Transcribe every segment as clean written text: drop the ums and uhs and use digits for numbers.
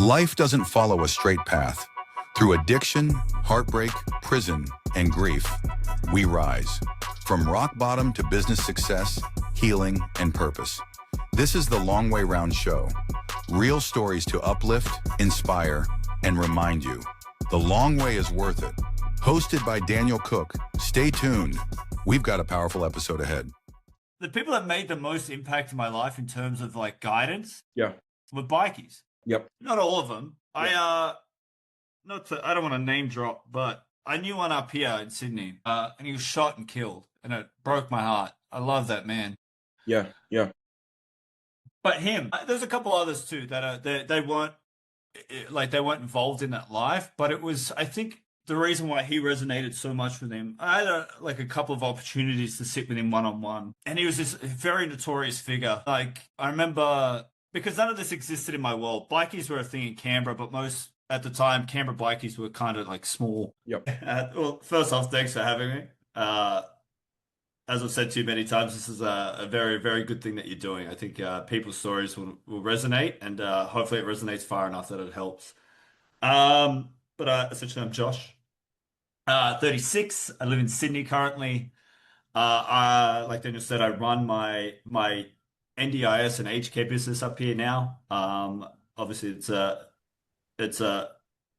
Life doesn't follow a straight path. Through addiction, heartbreak, prison, and grief, we rise. From rock bottom to business success, healing, and purpose. This is the Long Way Round Show. Real stories to uplift, inspire, and remind you. The long way is worth it. Hosted by Daniel Cook. Stay tuned. We've got a powerful episode ahead. The people that made the most impact in my life in terms of like guidance Yeah. were bikies. Yep. Not all of them. Yep. I don't want to name drop, but I knew one up here in Sydney, and he was shot and killed, and it broke my heart. I love that man. Yeah. Yeah. But him, there's a couple others too that they weren't involved in that life, but it was, I think, the reason why he resonated so much with him. I had a couple of opportunities to sit with him one-on-one, and he was this very notorious figure. Like, I remember, because none of this existed in my world, bikies were a thing in Canberra, but most, at the time, Canberra bikies were kind of like small. Yep. Well, first off, thanks for having me. As I've said to you many times, this is a very, very good thing that you're doing. I think people's stories will resonate, and hopefully it resonates far enough that it helps. But essentially, I'm Josh, 36. I live in Sydney currently. Like Daniel said, I run my NDIS and aged care business up here now. Obviously, it's a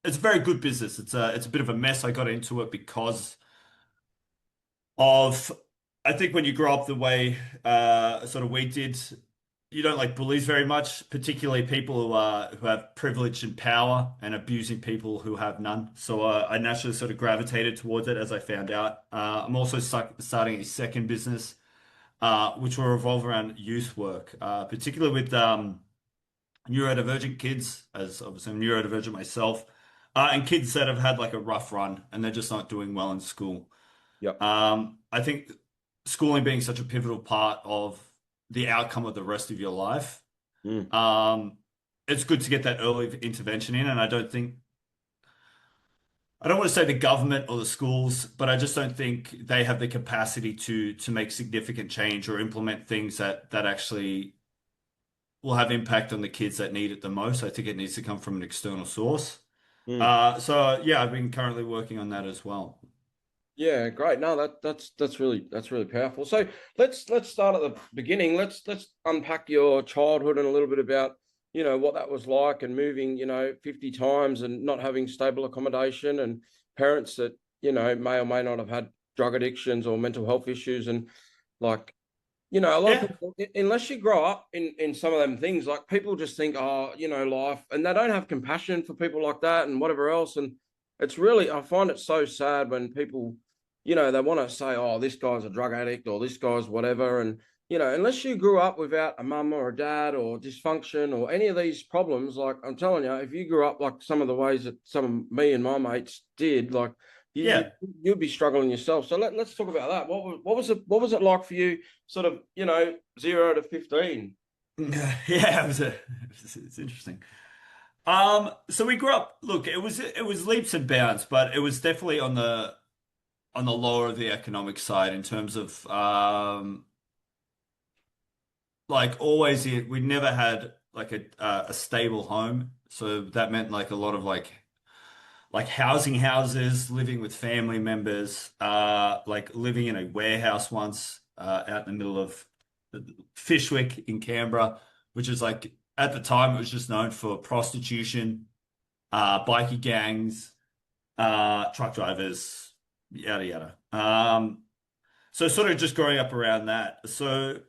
very good business. It's a bit of a mess. I got into it because of, I think when you grow up the way sort of we did, you don't like bullies very much, particularly people who have privilege and power, and abusing people who have none. So I naturally sort of gravitated towards it as I found out. I'm also starting a second business, which will revolve around youth work, particularly with neurodivergent kids, as obviously I'm neurodivergent myself, and kids that have had like a rough run and they're just not doing well in school. Yep. I think schooling being such a pivotal part of the outcome of the rest of your life, it's good to get that early intervention in. And I don't want to say the government or the schools, but I just don't think they have the capacity to make significant change or implement things that actually will have impact on the kids that need it the most. I think it needs to come from an external source. So yeah, I've been currently working on that as well. Yeah, great. No, that's really powerful. So let's start at the beginning. Let's unpack your childhood and a little bit about, what that was like, and moving, 50 times and not having stable accommodation, and parents that, may or may not have had drug addictions or mental health issues. And like, a lot of people, unless you grow up in some of them things, like people just think, life, and they don't have compassion for people like that and whatever else. And it's really, I find it so sad when people, they want to say, oh, this guy's a drug addict or this guy's whatever. And, unless you grew up without a mum or a dad or dysfunction or any of these problems, like I'm telling you, if you grew up like some of the ways that some of me and my mates did, like you'd be struggling yourself. So let's talk about that. What was it like for you, sort of, 0 to 15? Yeah, it's interesting. So we grew up, look, it was leaps and bounds, but it was definitely on the lower of the economic side in terms of like always we never had like a stable home. So that meant like a lot of like housing houses, living with family members, like living in a warehouse once out in the middle of Fishwick in Canberra, which is like, at the time, it was just known for prostitution, bikie gangs, truck drivers, yada yada. So sort of just growing up around that. So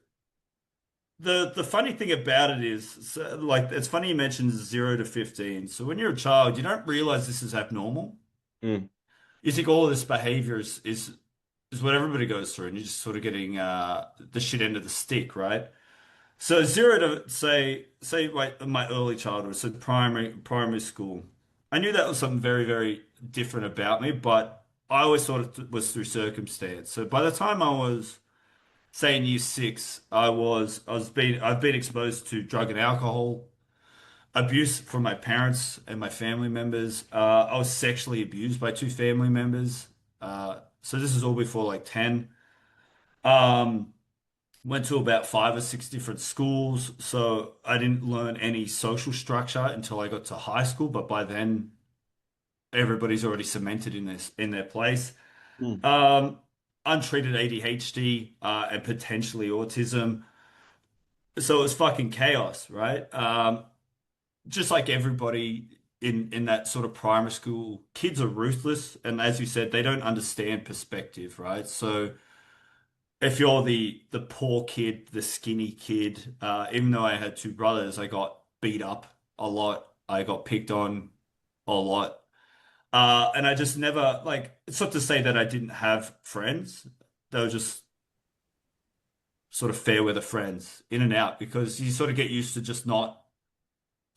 the funny thing about it is, like, it's funny you mentioned 0 to 15. So when you're a child, you don't realize this is abnormal. You think all of this behavior is what everybody goes through, and you're just sort of getting the shit end of the stick, right? So 0 to say like my early childhood, so primary school. I knew that was something very, very different about me, but I always thought it was through circumstance. So by the time I was, say, in year 6, I've been exposed to drug and alcohol abuse from my parents and my family members. I was sexually abused by 2 family members. So this is all before like 10. Went to about 5 or 6 different schools, so I didn't learn any social structure until I got to high school. But by then, everybody's already cemented in their place. Mm. Um, Untreated ADHD and potentially autism, so it was fucking chaos, right? Just like everybody in that sort of primary school, kids are ruthless, and as you said, they don't understand perspective, right? So if you're the poor kid, the skinny kid, even though I had two brothers, I got beat up a lot. I got picked on a lot. And I just never like it's not to say that I didn't have friends. They were just sort of fair weather friends, in and out, because you sort of get used to just not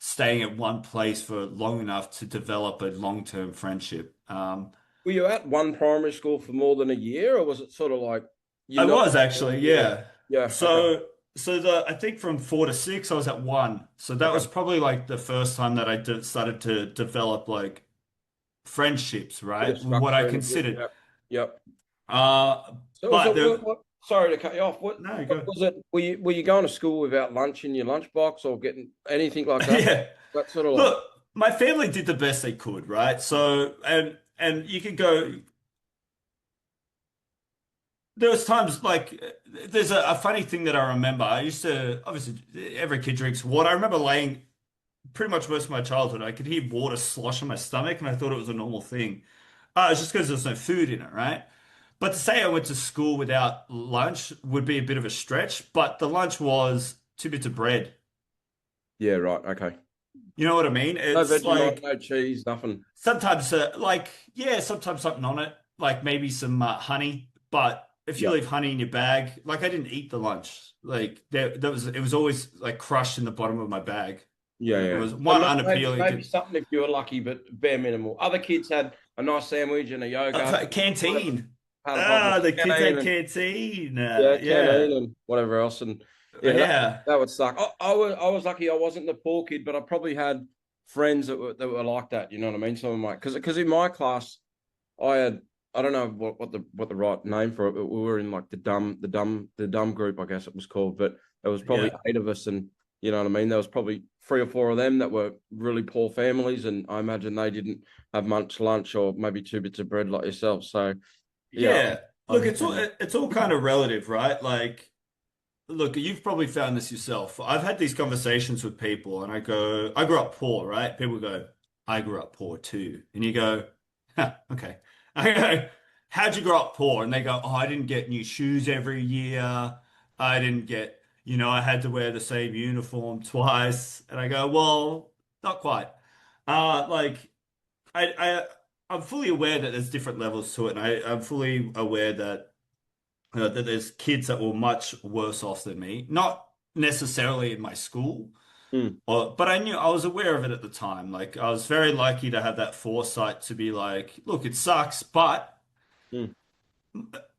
staying at one place for long enough to develop a long-term friendship. Were you at one primary school for more than a year, or was it sort of like you I know? was actually, Yeah, yeah. yeah, okay, So, so I think from 4 to 6, I was at one. So that okay. was probably like the first time that started to develop like friendships, Bit of right? What I structure in the group. considered. Yep, yep. Uh, So was but it there, what? Sorry to cut you off. no, What go. was it? Were you going to school without lunch in your lunchbox or getting anything like that? Yeah. That sort of like. Look, my family did the best they could, right? So, and you could go. There was times like there's a funny thing that I remember. I used to obviously every kid drinks water. I remember laying pretty much most of my childhood. I could hear water slosh in my stomach, and I thought it was a normal thing. It's just because there's no food in it, right? But to say I went to school without lunch would be a bit of a stretch. But the lunch was 2 bits of bread. Yeah, right. Okay. You know what I mean? No It's Vegemite, like no cheese, nothing. sometimes, like yeah, sometimes something on it, like maybe some honey. But if you Yep. leave honey in your bag, like I didn't eat the lunch. Like there was, it was always like crushed in the bottom of my bag. Yeah, It yeah. was So one unappealing. maybe something if you were lucky, but bare minimal. Other kids had a nice sandwich and a yogurt, whatever, Canteen. had a bubble Ah, the kids had canteen. canteen. Yeah, Yeah, canteen and whatever else, and yeah, yeah, that would suck. I was lucky. I wasn't the poor kid, but I probably had friends that were like that. You know what I mean? Some of my because in my class, I had I don't know what the right name for it, but we were in like the dumb group, I guess it was called. But there was probably yeah. 8 of us, and you know what I mean. There was probably 3 or 4 of them that were really poor families, and I imagine they didn't have much lunch or maybe 2 bits of bread like yourself. So yeah, Yeah. I Look, it's all understand. it's all kind of relative, right? Like, look, you've probably found this yourself. I've had these conversations with people and I go, I grew up poor, right? People go, I grew up poor too. And you go, huh, okay. I go, how'd you grow up poor? And they go, oh, I didn't get new shoes every year. I didn't get, I had to wear the same uniform twice. And I go, well, not quite. Like I I'm fully aware that there's different levels to it, and I'm fully aware that that there's kids that were much worse off than me. Not necessarily in my school, Mm, but I was aware of it at the time. Like I was very lucky to have that foresight to be like, look, it sucks, but mm.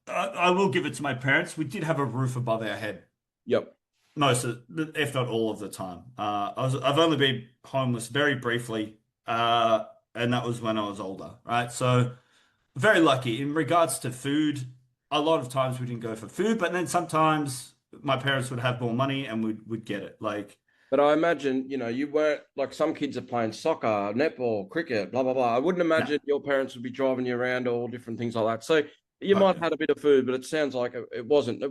I will give it to my parents. We did have a roof above our head Yep. most of, if not all of the time. I've only been homeless very briefly, and that was when I was older, right? So. Very lucky in regards to food. A lot of times we didn't go for food, but then sometimes my parents would have more money and would get it. Like, But I imagine, you weren't like some kids are playing soccer, netball, cricket, blah, blah, blah. I wouldn't no, imagine your parents would be driving you around all different things like that. So you fuck might have no. had a bit of food, but it sounds like it wasn't,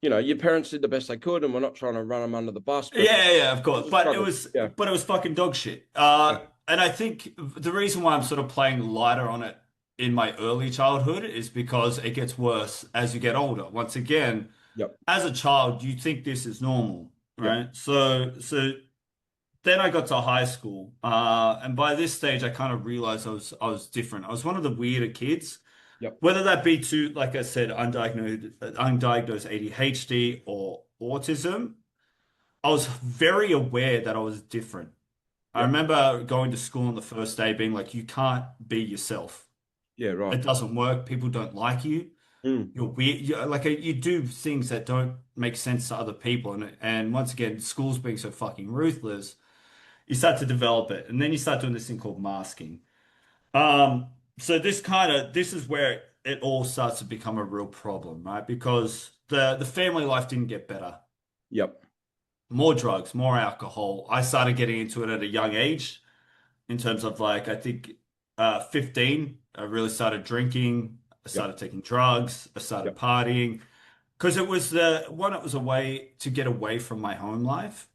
your parents did the best they could, and we're not trying to run them under the bus, but Yeah, yeah, of course. you But it struggled. was, Yeah. but it was fucking dog shit. Yeah. And I think the reason why I'm sort of playing lighter on it in my early childhood is because it gets worse as you get older. Once again, Yep. as a child, you think this is normal, Yep. right? So then I got to high school, and by this stage, I kind of realized I was different. I was one of the weirder kids, Yep. whether that be to, like I said, undiagnosed ADHD or autism. I was very aware that I was different. I Yep. remember going to school on the first day, being like, "You can't be yourself. Yeah. Right. It doesn't work. People don't like you. Mm. You're weird. You do things that don't make sense to other people." And once again, schools being so fucking ruthless, you start to develop it, and then you start doing this thing called masking. So this is where it all starts to become a real problem, right? Because the family life didn't get better. Yep. More drugs, more alcohol. I started getting into it at a young age in terms of like, I think 15, I really started drinking. I Yep. started taking drugs. I started Yep. partying because it was it was a way to get away from my home life.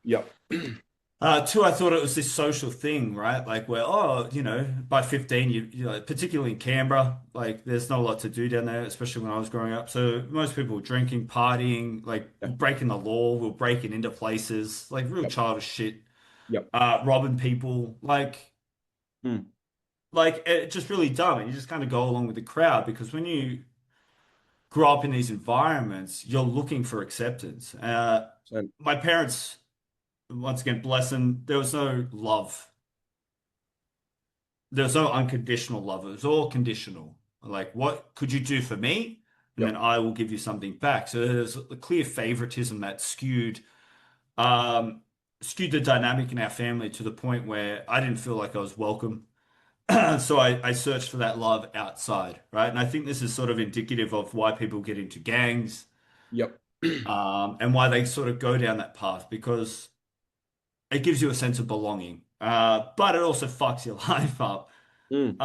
Yep. Two, I thought it was this social thing, right? Like where, oh, by 15, particularly in Canberra, like there's not a lot to do down there, especially when I was growing up. So most people were drinking, partying, like Yep. breaking the law, we were breaking into places, like real Yep. childish shit, Yep. robbing people, Mm. like it just really dumb. And you just kind of go along with the crowd because when you grow up in these environments, you're looking for acceptance. So, My parents, once again, bless them, there was no love. There was no unconditional love. It was all conditional. Like, what could you do for me? And yep. then I will give you something back. So there's a clear favoritism that um, skewed the dynamic in our family to the point where I didn't feel like I was welcome. So I searched for that love outside, right? And I think this is sort of indicative of why people get into gangs, Yep. and why they sort of go down that path because it gives you a sense of belonging, but it also fucks your life up. Mm.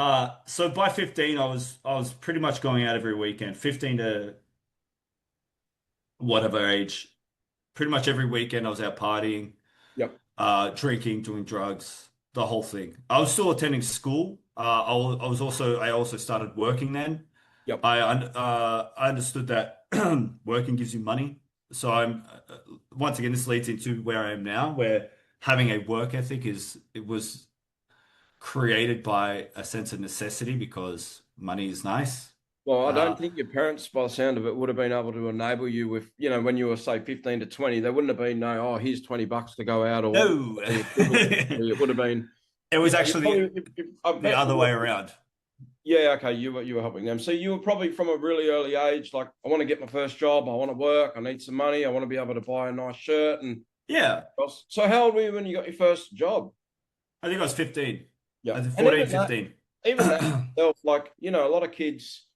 So by 15, I was pretty much going out every weekend, 15 to whatever age. Pretty much every weekend I was out partying, Yep. drinking, doing drugs, the whole thing. I was still attending school. I also started working then. Yep. I understood that working gives you money. So once again, this leads into where I am now, where having a work ethic it was created by a sense of necessity because money is nice. Well, I don't Uh, think your parents, by the sound of it, would have been able to enable you with, when you were, say, 15 to 20, they wouldn't have been, no, oh, here's $20 to go out or what no, the equivalent would be. It would have been, it was you actually probably, I the bet other you way were, around. yeah, okay, you were helping them. So you were probably from a really early age, like, I want to get my first job, I want to work, I need some money, I want to be able to buy a nice shirt. And Yeah, so how old were you when you got your first job? I think I was 15. Yeah. I think And 14, 15. even that, like, a lot of kids,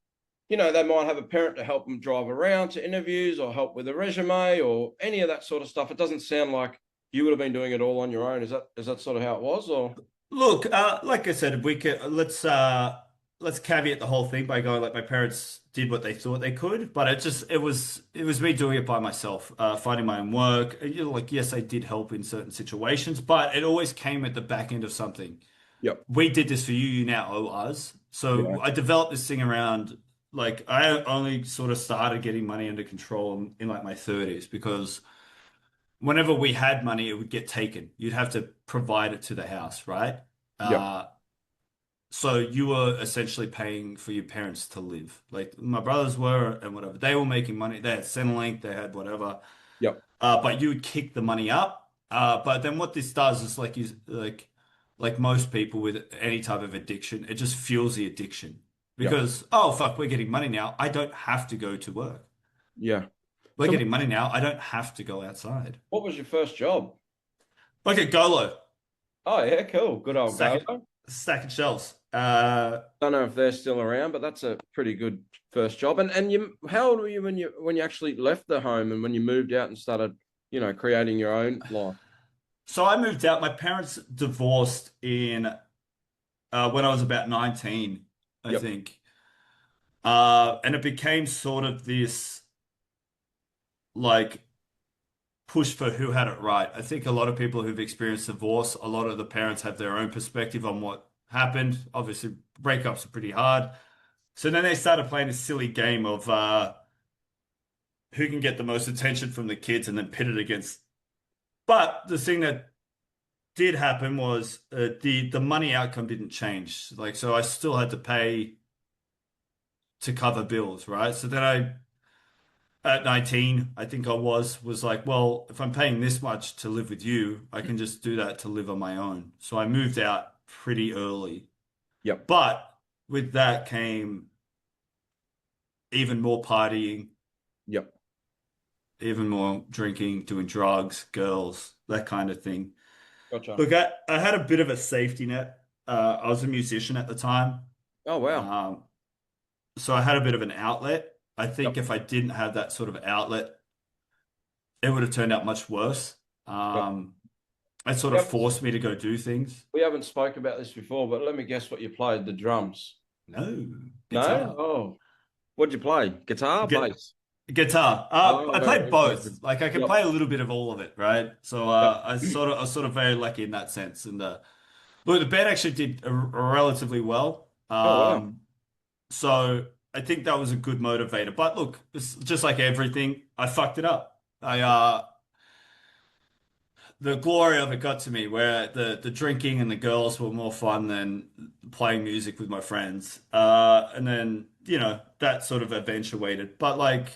they might have a parent to help them drive around to interviews or help with a resume or any of that sort of stuff. It doesn't sound like you would have been doing it all on your own. Is that sort of how it was, or? Look, like I said, we could let's caveat the whole thing by going like my parents did what they thought they could, but it was me doing it by myself, finding my own work. Like yes, I did help in certain situations, but it always came at the back end of something. Yep. We did this for you, you now owe us. Yeah. So I developed this thing around like I only sort of started getting money under control in like my 30s because whenever we had money, it would get taken. You'd have to provide it to the house, right? Yep. Uh, so you were essentially paying for your parents to live. Like my brothers were and whatever. They were making money. They had Centrelink, they had whatever. Yep. But you would kick the money up. But then what this does is like most people with any type of addiction, it just fuels the addiction. Yep. Because, oh fuck, we're getting money now. I don't have to go to work. Yeah. We're So getting money now. I don't have to go outside. what was your first job? Like a Golo, Oh yeah, cool. Good old stack Galo. stacking shelves. Don't know if they're still around, but that's a pretty good first job. And how old were you when you actually left the home and when you moved out and started, creating your own life? So I moved out. My parents divorced in when I was about 19, I Yep. think. And it became sort of this like push for who had it right. I think a lot of people who've experienced divorce, a lot of the parents have their own perspective on what happened. Obviously, breakups are pretty hard. So then they started playing this silly game of who can get the most attention from the kids and then pit it against. But the thing that did happen was the money outcome didn't change. Like so I still had to pay to cover bills, right? So then at 19, I think I was like, well, if I'm paying this much to live with you, I can just do that to live on my own. So I moved out pretty early. Yep. But with that came even more partying, Yep. even more drinking, doing drugs, girls, that kind of thing. Gotcha. Look, I had a bit of a safety net. I was a musician at the time. Oh wow. Um, so I had a bit of an outlet. I think if I didn't have that sort of outlet, it would have turned out much worse. Yep. It sort We of haven't, forced me to go do things. we haven't spoke about this before, but let me guess what you played, the drums. No, No? guitar. Oh, what'd you play? Guitar, Gu- bass? Guitar. Oh, I very played interesting. both. Like I can Yep. play a little bit of all of it, right? So Yep. I was sort of very lucky in that sense. And look, the band actually did relatively well. Oh, wow. So I think that was a good motivator. But look, it's just like everything, I fucked it up. The glory of it got to me, where the drinking and the girls were more fun than playing music with my friends. And then that sort of eventuated. But like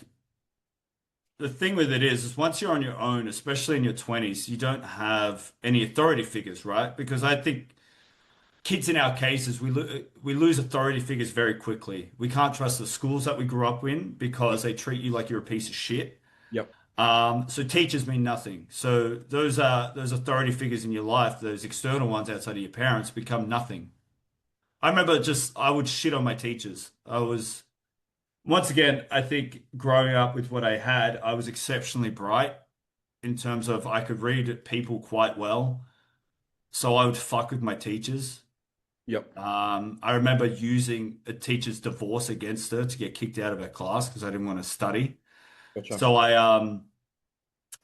the thing with it is once you're on your own, especially in your 20s, you don't have any authority figures, right? Because I think kids in our cases, we lose authority figures very quickly. We can't trust the schools that we grew up in because they treat you like you're a piece of shit. Yep. So teachers mean nothing. So those authority figures in your life, those external ones outside of your parents, become nothing. I remember I would shit on my teachers. Once again, I think growing up with what I had, I was exceptionally bright in terms of I could read people quite well. So I would fuck with my teachers. Yep. I remember using a teacher's divorce against her to get kicked out of her class because I didn't want to study. Gotcha.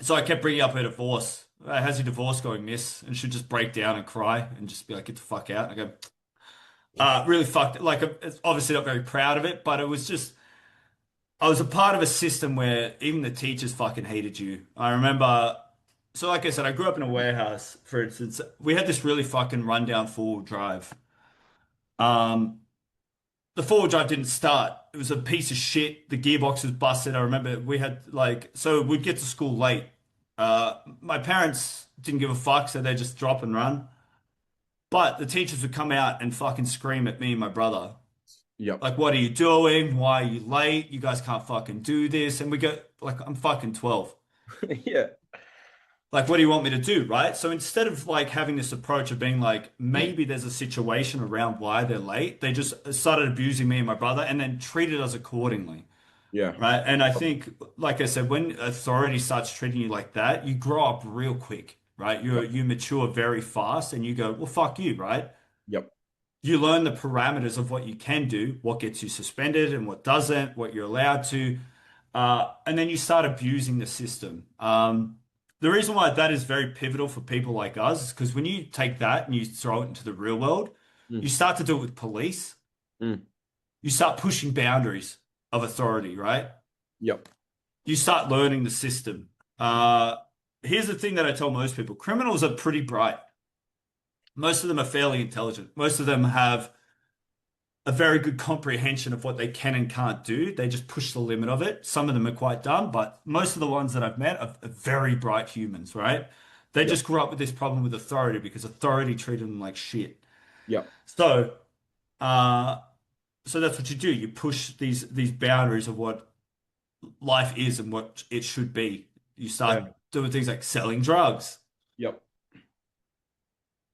So I kept bringing up her divorce. How's your divorce going, miss? And she'd just break down and cry and just be like, get the fuck out. I go, really fucked. Like, it's obviously not very proud of it, but it was just, I was a part of a system where even the teachers fucking hated you. I remember, so like I said, I grew up in a warehouse, for instance. We had this really fucking rundown four-wheel drive. Um, the four-wheel drive didn't start. It was a piece of shit. The gearbox was busted. I remember we had so we'd get to school late. My parents didn't give a fuck, so they just drop and run. But the teachers would come out and fucking scream at me and my brother. Yep. Like, what are you doing? Why are you late? You guys can't fucking do this. And we go, like, I'm fucking 12. Yeah. Like, what do you want me to do? Right. So instead of like having this approach of being like, maybe there's a situation around why they're late, they just started abusing me and my brother and then treated us accordingly. Yeah. Right. And I think, like I said, when authority starts treating you like that, you grow up real quick. Right. Yep. You mature very fast and you go, well, fuck you. Right. Yep. You learn the parameters of what you can do, what gets you suspended and what doesn't, what you're allowed to. And then you start abusing the system. The reason why that is very pivotal for people like us is because when you take that and you throw it into the real world, you Mm. start to do it with police. Mm. You start pushing boundaries of authority, right? Yep. You start learning the system. Here's the thing that I tell most people. Criminals are pretty bright. Most of them are fairly intelligent. Most of them have a very good comprehension of what they can and can't do. They just push the limit of it. Some of them are quite dumb, but most of the ones that I've met are very bright humans, right? They Yep. just grew up with this problem with authority because authority treated them like shit. Yep. So, uh, so that's what you do. You push these boundaries of what life is and what it should be. You start Yeah. doing things like selling drugs. Yep.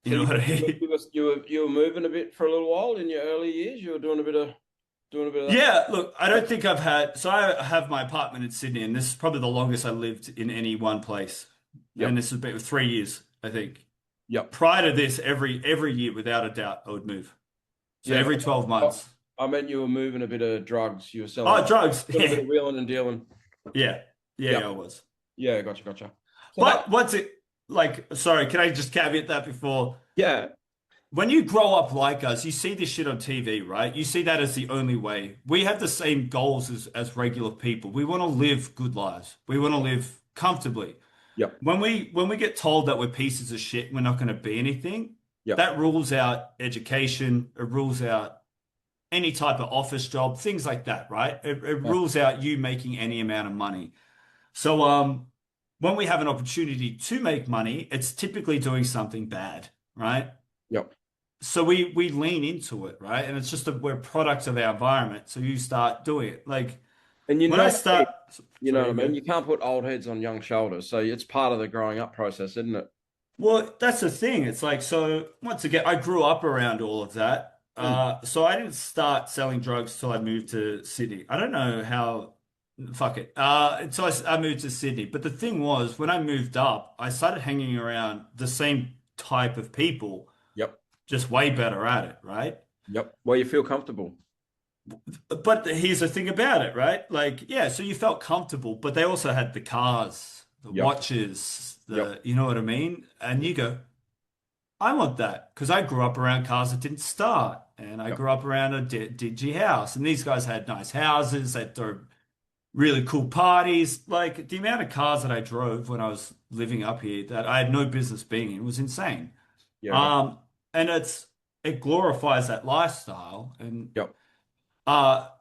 You So know you, what I you, mean? you, were, you were you were moving a bit for a little while in your early years. You were doing a bit of that. Yeah, look, I don't think I've had. So I have my apartment in Sydney, and this is probably the longest I lived in any one place. And Yep. this has been 3 years, I think. Yep. Prior to this, every year, without a doubt, I would move. So Yeah. every 12 months. I meant you were moving a bit of drugs. You were Oh, selling drugs. a little bit Yeah, of wheeling and dealing. yeah, yeah, Yep. yeah, I was. Yeah. Gotcha. Gotcha. So But what's it like? Sorry, can I just caveat that before? yeah. When you grow up like us, you see this shit on TV, right? You see that as the only way. We have the same goals as regular people. We want to live good lives. We want to live comfortably. Yep. When we get told that we're pieces of shit, we're not going to be anything, Yep. that rules out education, it rules out any type of office job, things like that, right? It Yeah. rules out you making any amount of money. So when we have an opportunity to make money, it's typically doing something bad, right? Yep. So we lean into it, right? And it's just that we're products of our environment. So you start doing it. Like And you when know, I start, you know sorry, what I mean? go. You can't put old heads on young shoulders. So it's part of the growing up process, isn't it? Well, that's the thing. It's like, so once again, I grew up around all of that. Mm. So I didn't start selling drugs till I moved to Sydney. I don't know how, fuck it. So I moved to Sydney. But the thing was, when I moved up, I started hanging around the same type of people, Yep. just way better at it, right? Yep. Well, you feel comfortable. But here's the thing about it, right? Like, yeah, so you felt comfortable, but they also had the cars, the Yep. watches, Yep. you know what I mean? And you go, I want that because I grew up around cars that didn't start, and I Yep. grew up around a dingy house, and these guys had nice houses, they threw really cool parties. Like the amount of cars that I drove when I was living up here that I had no business being in was insane. Yeah. Right. Um, and it glorifies that lifestyle. And Yep.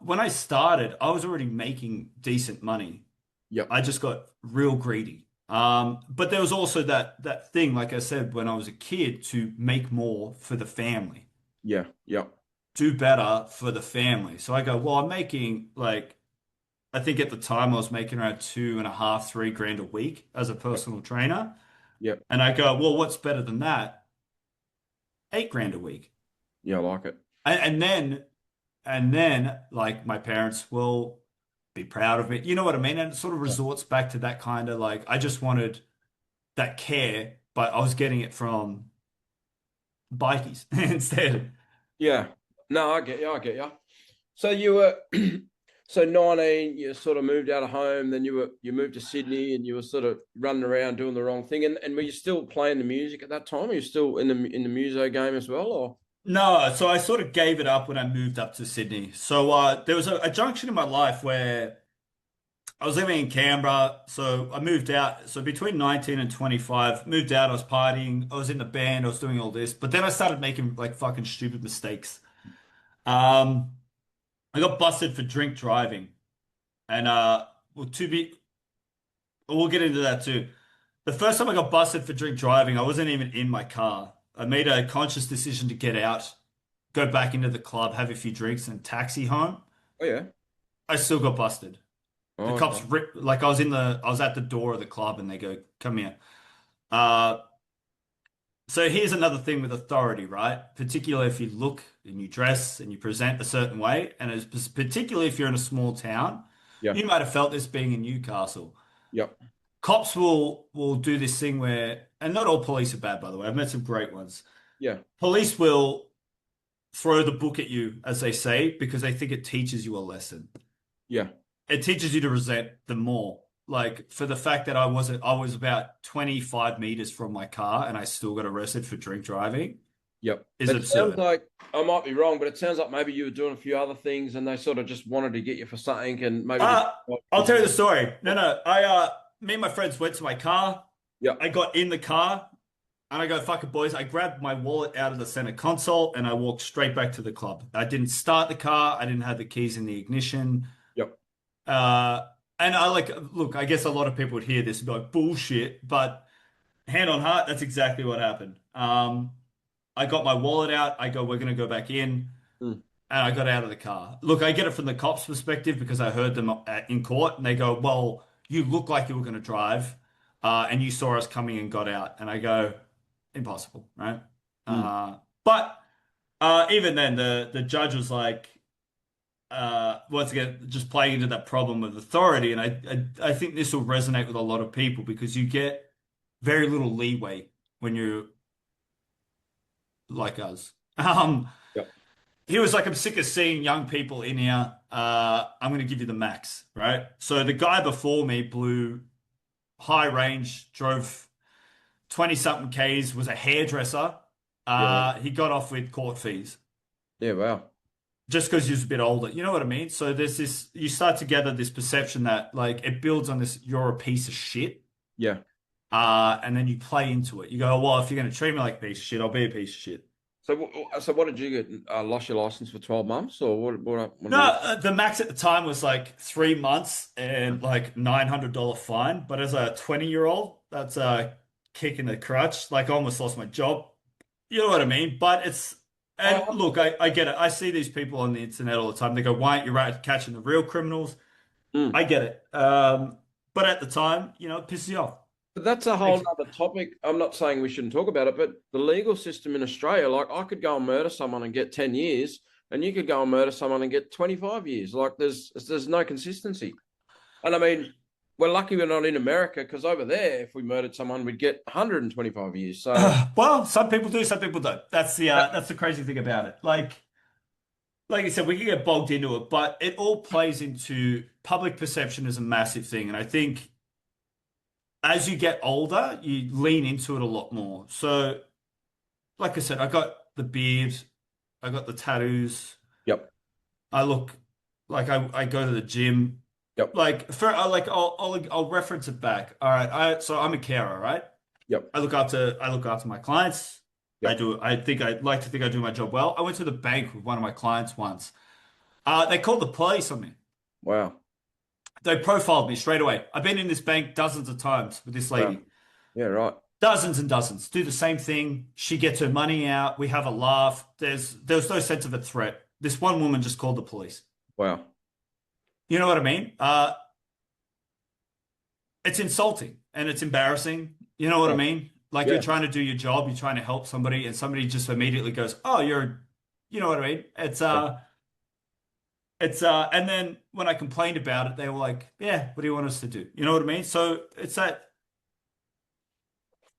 when I started, I was already making decent money. Yep. I just got real greedy. But there was also that thing, like I said, when I was a kid, to make more for the family, Yeah. Yep. do better for the family. So I go, well, I'm making like I think at the time I was making around 2.5, 3 grand a week as a Yep. personal trainer. Yep. And I go, well, what's better than that? 8 grand a week. Yeah. I like it. And then like my parents will be proud of me. You know what I mean? And it sort of Yeah. resorts back to that kind of like I just wanted that care, but I was getting it from bikies instead. Yeah. No, I get you. I get you. So you were so 19, you sort of moved out of home, then you moved to Sydney and you were sort of running around doing the wrong thing. And were you still playing the music at that time? Are you still in the muso game as well, or? No, so I sort of gave it up when I moved up to Sydney. So there was a junction in my life where I was living in Canberra, so I moved out. So between 19 and 25, moved out, I was partying, I was in the band, I was doing all this. But then I started making like fucking stupid mistakes. Um, I got busted for drink driving. And well, we'll get into that too. The first time I got busted for drink driving, I wasn't even in my car. I made a conscious decision to get out, go back into the club, have a few drinks, and taxi home. Oh yeah. I still got busted. The Oh, cops okay. ripped, like I was at the door of the club and they go, come here. Uh, so here's another thing with authority, right? Particularly if you look and you dress and you present a certain way, and it's particularly if you're in a small town, Yeah. you might have felt this being in Newcastle. Yep. Cops will do this thing where, and not all police are bad, by the way. I've met some great ones. Yeah. Police will throw the book at you, as they say, because they think it teaches you a lesson. Yeah. It teaches you to resent them more. Like for the fact that I was about 25 meters from my car and I still got arrested for drink driving Yep. is It sounds absurd. like I might be wrong, but it sounds like maybe you were doing a few other things and they sort of just wanted to get you for something and maybe they Uh, I'll tell you the story. No. Me and my friends went to my car. yeah. I got in the car and I go, fuck it, boys. I grabbed my wallet out of the center console and I walked straight back to the club. I didn't start the car. I didn't have the keys in the ignition. Yep. Uh, and I like, look, I guess a lot of people would hear this and be like, bullshit. But hand on heart, that's exactly what happened. I got my wallet out. I go, we're going to go back in. Mm. And I got out of the car. Look, I get it from the cops' perspective because I heard them in court and they go, well, you look like you were going to drive and you saw us coming and got out. And I go, impossible, right? Mm. But even then, the judge was like, once again, just playing into that problem of authority. And I think this will resonate with a lot of people because you get very little leeway when you're like us. Yep. He was like, I'm sick of seeing young people in here. I'm going to give you the max, right? So the guy before me blew high range, drove 20 something Ks, was a hairdresser. Yeah. Wow. He got off with court fees Yeah. Wow. just because he was a bit older. You know what I mean? So there's this, you start to gather this perception that like it builds on this, you're a piece of shit. Yeah. And then you play into it. You go, well, if you're going to treat me like a piece of shit, I'll be a piece of shit. So what did you get? Lost your license for 12 months or what No, the max at the time was like 3 months and like $900 fine. But as a 20-year-old, that's a kick in the crutch. Like I almost lost my job. You know what I mean? But it's, and Oh, look, I get it. I see these people on the internet all the time. They go, why aren't you catching the real criminals? mm. I get it. But at the time, you know, it pisses you off. That's a whole other topic. I'm not saying we shouldn't talk about it, but the legal system in Australia, like I could go and murder someone and get 10 years, and you could go and murder someone and get 25 years. Like there's no consistency. And I mean, we're lucky we're not in America, because over there, if we murdered someone, we'd get 125 years. So Well, some people do, some people don't. That's the crazy thing about it. Like I said, we can get bogged into it, but it all plays into public perception is a massive thing. And I think as you get older, you lean into it a lot more. So, like I said, I got the beard, I got the tattoos. yep, I look like I go to the gym. yep, Like I'll reference it back. All right, so I'm a carer, right? yep, I look after my clients. yep. I like to think I do my job well. I went to the bank with one of my clients once. They called the police on me. Wow. They profiled me straight away. I've been in this bank dozens of times with this lady. Wow. Yeah, right. Dozens and dozens. Do the same thing. She gets her money out. We have a laugh. There's no sense of a threat. This one woman just called the police. Wow. You know what I mean? It's insulting and it's embarrassing. You know what I mean? Like Yeah. you're trying to do your job, you're trying to help somebody, and somebody just immediately goes, "Oh, you know what I mean?" And then when I complained about it, they were like, "Yeah, what do you want us to do?" You know what I mean? So it's that.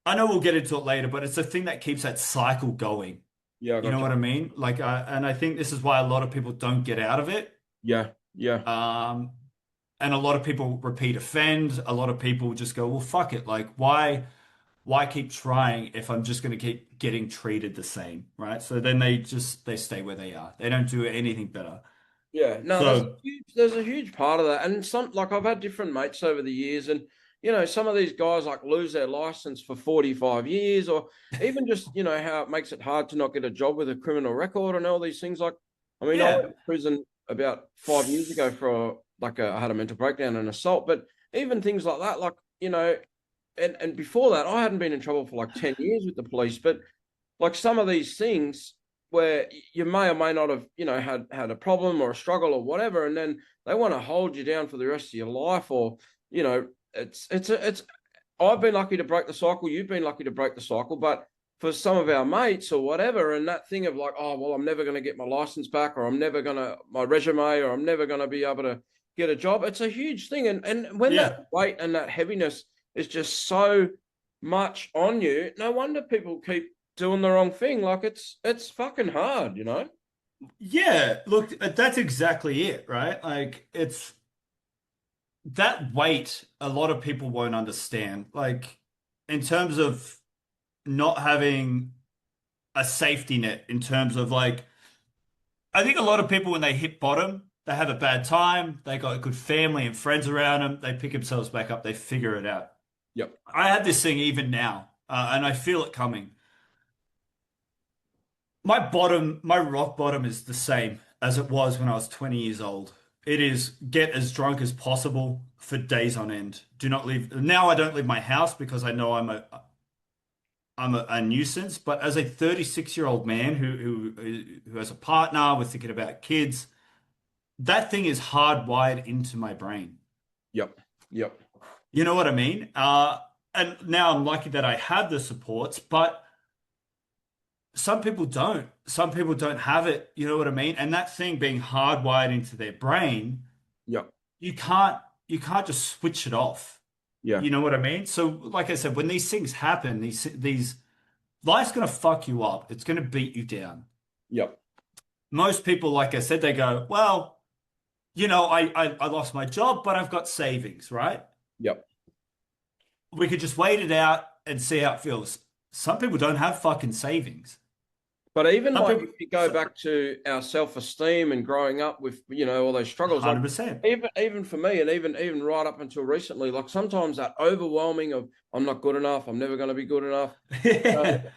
I know we'll get into it later, but it's a thing that keeps that cycle going. Yeah, I You know gotcha. what I mean? Like, and I think this is why a lot of people don't get out of it. Yeah, yeah, And a lot of people repeat offend. A lot of people just go, well, fuck it. Like, why keep trying if I'm just going to keep getting treated the same, right? So then they stay where they are. They don't do anything better. yeah. No, So there's a huge part of that, and some, like I've had different mates over the years, and some of these guys like lose their license for 45 years, or even just how it makes it hard to not get a job with a criminal record and all these things. Like, I mean, I yeah, went to prison about 5 years ago for I had a mental breakdown and assault, but even things like that, like and before that, I hadn't been in trouble for like 10 years with the police, but like some of these things where you may or may not have, had a problem or a struggle or whatever, and then they want to hold you down for the rest of your life, or, it's I've been lucky to break the cycle. You've been lucky to break the cycle, but for some of our mates or whatever, and that thing of like, oh, well, I'm never going to get my license back, or I'm never going to, my resume, or I'm never going to be able to get a job. It's a huge thing. And when yeah. that weight and that heaviness is just so much on you, no wonder people keep doing the wrong thing. Like it's fucking hard, Yeah, look, that's exactly it, right? Like it's that weight a lot of people won't understand. Like in terms of not having a safety net in terms of like I think a lot of people when they hit bottom, they have a bad time, they got a good family and friends around them, they pick themselves back up, they figure it out. Yep. I have this thing even now, and I feel it coming. My rock bottom is the same as it was when I was 20 years old. It is get as drunk as possible for days on end. Do not leave. Now I don't leave my house because I know I'm a nuisance. But as a 36-year-old man who has a partner, we're thinking about kids, that thing is hardwired into my brain. Yep. Yep. You know what I mean? And now I'm lucky that I have the supports, but some people don't. Some people don't have it. You know what I mean? And that thing being hardwired into their brain, Yep. you can't just switch it off. Yeah. You know what I mean? So, like I said, when these things happen, these life's gonna fuck you up. It's gonna beat you down. Yep. Most people, like I said, they go, well, I lost my job, but I've got savings, right? Yep. We could just wait it out and see how it feels. Some people don't have fucking savings. But even Some like people, if you go back to our self-esteem and growing up with, all those struggles, like 100%. even for me, and even right up until recently, like sometimes that overwhelming of I'm not good enough, I'm never going to be good enough,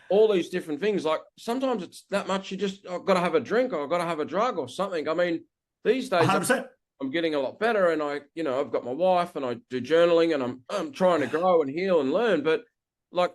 all these different things. Like sometimes it's that much. You just I've got to have a drink, or I've got to have a drug or something. I mean, these days 100%. I'm getting a lot better, and I've got my wife, and I do journaling, and I'm trying to grow and heal and learn. But like,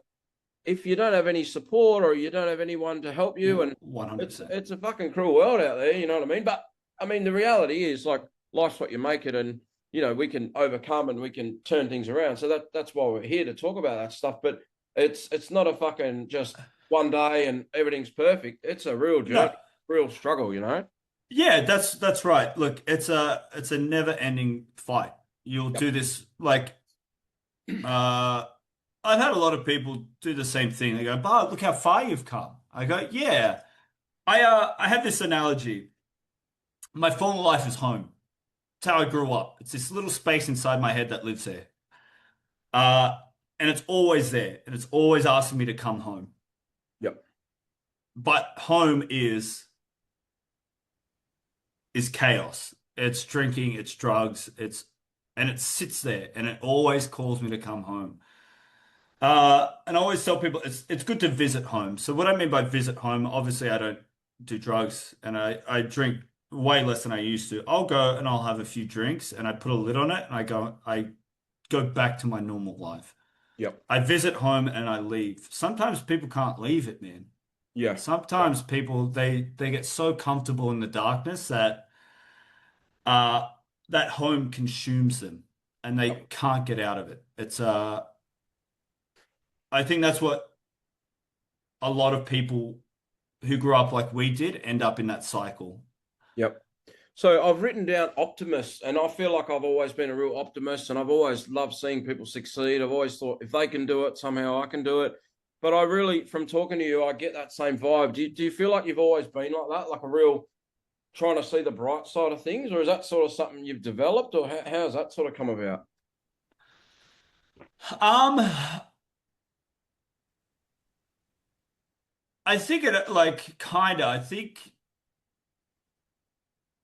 if you don't have any support or you don't have anyone to help you, and 100%. it's a fucking cruel world out there, you know what I mean? But I mean, the reality is like life's what you make it, and we can overcome and we can turn things around. So that's why we're here to talk about that stuff. But it's not a fucking just one day and everything's perfect. It's a real journey, No, real struggle, yeah, that's right. Look, it's a never-ending fight. You'll Yep. do this like uh I've had a lot of people do the same thing. They go, "But look how far you've come." I go, "Yeah." I have this analogy. My former life is home. It's how I grew up. It's this little space inside my head that lives there. Uh, and it's always there, and it's always asking me to come home. Yep. But home is chaos. It's drinking, it's drugs, and it sits there, and it always calls me to come home. And I always tell people it's good to visit home. So what I mean by visit home, obviously I don't do drugs, and I drink way less than I used to. I'll go and I'll have a few drinks, and I put a lid on it, and I go back to my normal life. Yep. I visit home and I leave. Sometimes people can't leave it, man. Yeah. Sometimes people they get so comfortable in the darkness uh that home consumes them and they Yep. can't get out of it. It's I think that's what a lot of people who grew up like we did end up in that cycle. Yep. So I've written down optimist, and I feel like I've always been a real optimist, and I've always loved seeing people succeed. I've always thought if they can do it, somehow I can do it. But I really, from talking to you, I get that same vibe. Do you feel like you've always been like that, like a real trying to see the bright side of things, or is that sort of something you've developed, or how's that sort of come about? Um, I think it like kinda. I think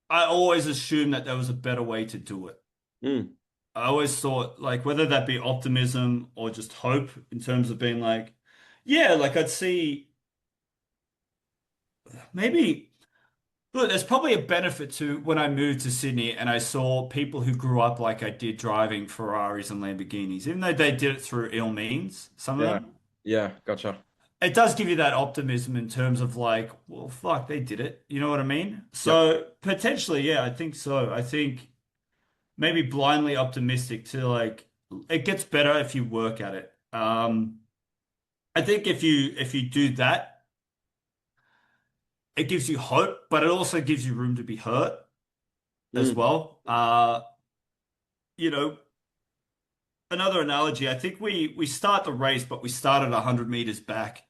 I always assumed that there was a better way to do it. Mm. I always thought like whether that be optimism or just hope in terms of being like, yeah, like I'd see maybe look, there's probably a benefit to when I moved to Sydney and I saw people who grew up like I did driving Ferraris and Lamborghinis, even though they did it through ill means, some of Yeah. them. Yeah. Gotcha. It does give you that optimism in terms of like, well, fuck, they did it. You know what I mean? Yep. So potentially, yeah, I think so. I think maybe blindly optimistic to like it gets better if you work at it. I think if you do that, it gives you hope, but it also gives you room to be hurt as Mm. well. You know, another analogy, I think we start the race, but we start at 100 meters back.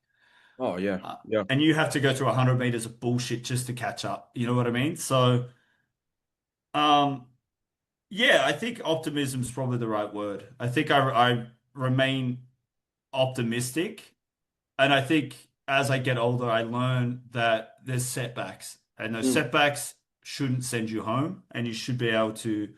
Oh, yeah. Uh, Yeah. and you have to go through 100 meters of bullshit just to catch up. You know what I mean? So, um, yeah, I think optimism is probably the right word. I think I remain optimistic. And I think as I get older, I learn that there's setbacks, and those Mm. setbacks shouldn't send you home, and you should be able to